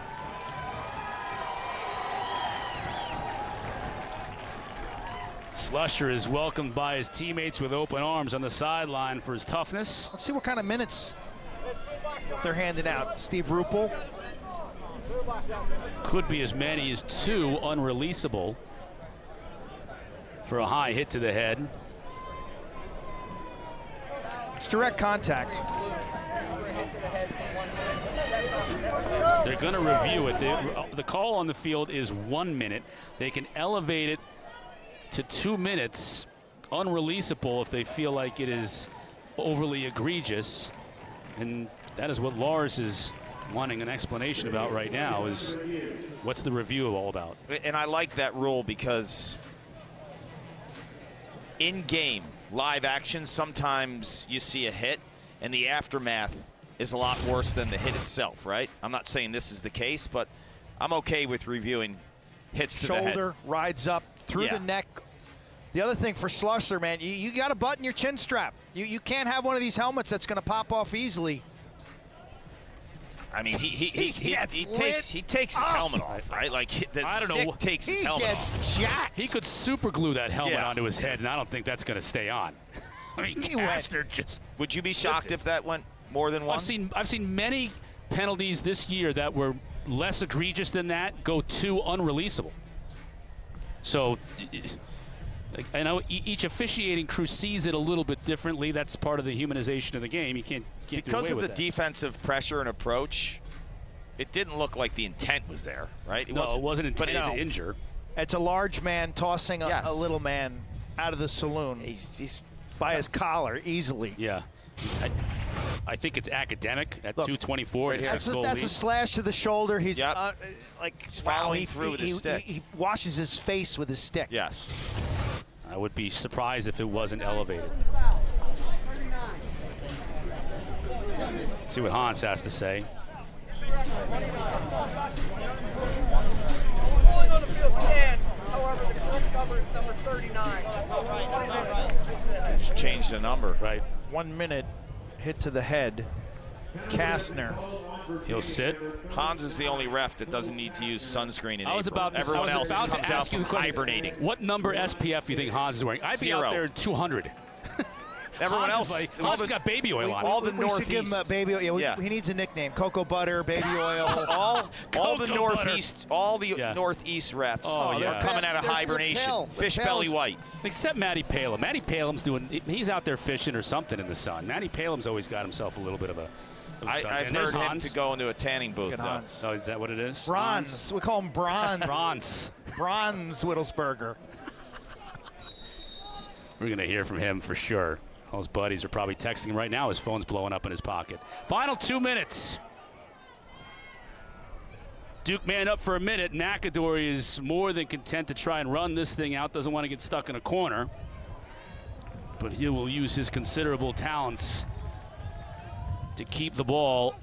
Slusher is welcomed by his teammates with open arms on the sideline for his toughness. Let's see what kind of minutes they're handing out. Steve Ruppel. Could be as many as 2 unreleasable for a high hit to the head. It's direct contact. They're going to review it. The call on the field is 1 minute. They can elevate it to 2 minutes, unreleasable if they feel like it is overly egregious. And that is what Lars is wanting an explanation about right now, is what's the review all about. And I like that rule because in game, live action, sometimes you see a hit and the aftermath is a lot worse than the hit itself, right? I'm not saying this is the case, but I'm okay with reviewing hits to the head. Shoulder rides up through the neck. The other thing for Slusser, man, you got to button your chin strap. You can't have one of these helmets that's going to pop off easily. I mean, he takes his helmet off, right? Like the stick takes his helmet off. He gets jacked. He could super glue that helmet onto his head, and I don't think that's going to stay on. I mean, Kastner just. Would you be shocked if that went more than one? I've seen many penalties this year that were less egregious than that go to unreleasable. So, I know each officiating crew sees it a little bit differently. That's part of the humanization of the game. You can't because do away of with the that. Defensive pressure and approach. It didn't look like the intent was there, right? It wasn't intended to injure. It's a large man tossing a little man out of the saloon. He's by his collar easily. Yeah. I think it's academic at 224. That's a slash to the shoulder. He's he's following through with his stick. He washes his face with his stick. Yes. I would be surprised if it wasn't elevated. See what Hans has to say. Rolling on the field stand. However, the correct number is number 39. Just change the number. Right. 1 minute hit to the head. Kastner. He'll sit. Hans is the only ref that doesn't need to use sunscreen in Everyone else comes out from hibernating. What number SPF do you think Hans is wearing? I'd be out there at 200. Everyone Hans else, Hans got baby oil on. All the we Northeast. should give him baby oil. He needs a nickname. Cocoa butter, baby oil. all the Northeast, all the Northeast refs are coming out of hibernation. Fish belly white. Except Matty Palem. Matty Palem's he's out there fishing or something in the sun. Matty Palem's always got himself a little bit of a I've heard him to go into a tanning booth. Oh, is that what it is? Bronze. We call him Bronze. Bronze. Bronze Whittlesberger. We're going to hear from him for sure. All his buddies are probably texting him right now. His phone's blowing up in his pocket. Final 2 minutes. Duke man up for a minute. McAdory is more than content to try and run this thing out. Doesn't want to get stuck in a corner. But he will use his considerable talents to keep the ball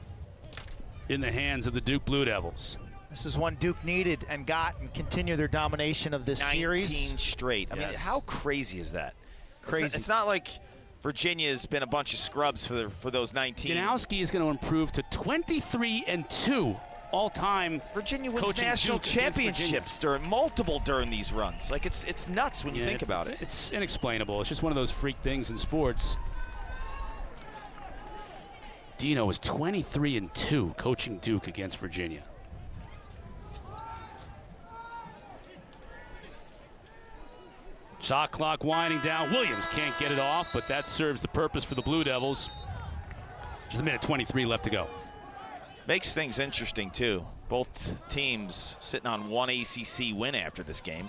in the hands of the Duke Blue Devils. This is one Duke needed and got and continue their domination of this 19 series. 19 straight. I mean, how crazy is that? Crazy. It's not like Virginia has been a bunch of scrubs for those 19. Janowski is going to improve to 23-2 all-time. Virginia wins national championships during these runs. Like it's nuts when you think about it. It's inexplainable. It's just one of those freak things in sports. Dino is 23-2 coaching Duke against Virginia. Shot clock winding down. Williams can't get it off, but that serves the purpose for the Blue Devils. Just a minute 23 left to go. Makes things interesting, too. Both teams sitting on one ACC win after this game.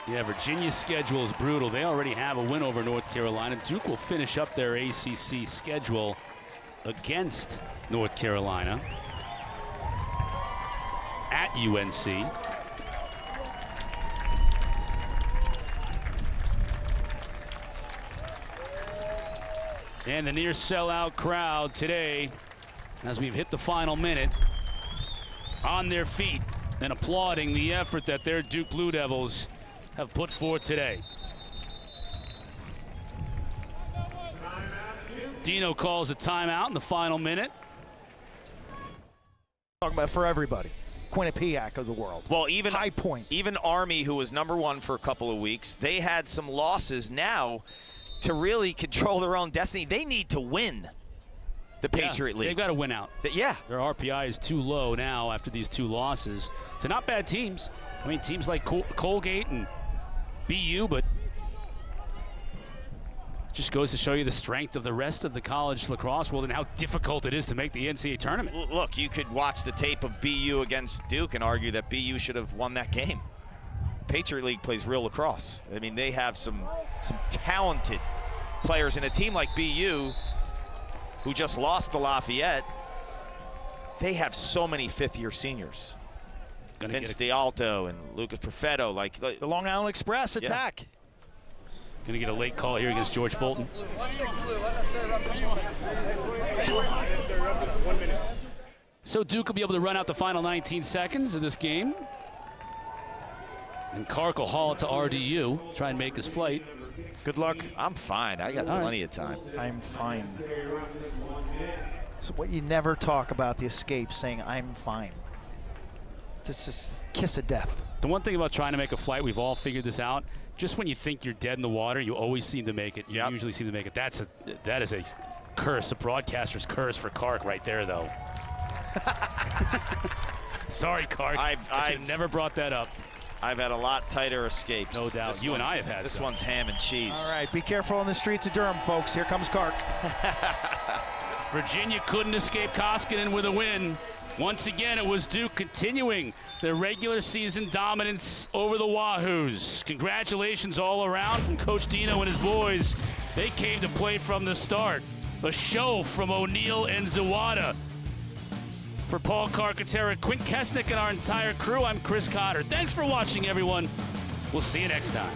Yeah, Virginia's schedule is brutal. They already have a win over North Carolina. Duke will finish up their ACC schedule against North Carolina at UNC. And the near sellout crowd today, as we've hit the final minute, on their feet and applauding the effort that their Duke Blue Devils have put forth today. Dino calls a timeout in the final minute. Talking about for everybody. Quinnipiac of the world. Well, even High Point. Even Army, who was #1 for a couple of weeks, they had some losses now to really control their own destiny. They need to win the Patriot League. They've got to win out. Yeah. Their RPI is too low now after these 2 losses to not bad teams. I mean, teams like Colgate and BU, but Just goes to show you the strength of the rest of the college lacrosse world and how difficult it is to make the NCAA tournament. Look, you could watch the tape of BU against Duke and argue that BU should have won that game. Patriot League plays real lacrosse. I mean, they have some talented players in a team like BU, who just lost to Lafayette. They have so many fifth-year seniors. Vince D'Alto and Lucas Perfetto, like The Long Island Express attack. Going to get a late call here against George Fulton. 1-6 blue, unnecessary roughness. 1 minute. So Duke will be able to run out the final 19 seconds of this game. And Kark will haul it to RDU, try and make his flight. Good luck. I'm fine. I got plenty of time. I'm fine. It's what you never talk about, the escape, saying I'm fine. It's just kiss of death. The one thing about trying to make a flight, we've all figured this out. Just when you think you're dead in the water, you always seem to make it. You usually seem to make it. That is a curse, a broadcaster's curse for Kark right there, though. Sorry, Kark. I should have never brought that up. I've had a lot tighter escapes. No doubt. You and I have had This some. one's ham and cheese. All right, be careful on the streets of Durham, folks. Here comes Kark. Virginia couldn't escape Koskinen with a win. Once again, it was Duke continuing their regular season dominance over the Wahoos. Congratulations all around from Coach Dino and his boys. They came to play from the start. A show from O'Neill and Zawada. For Paul Carcaterra, Quint Kessenich, and our entire crew, I'm Chris Cotter. Thanks for watching, everyone. We'll see you next time.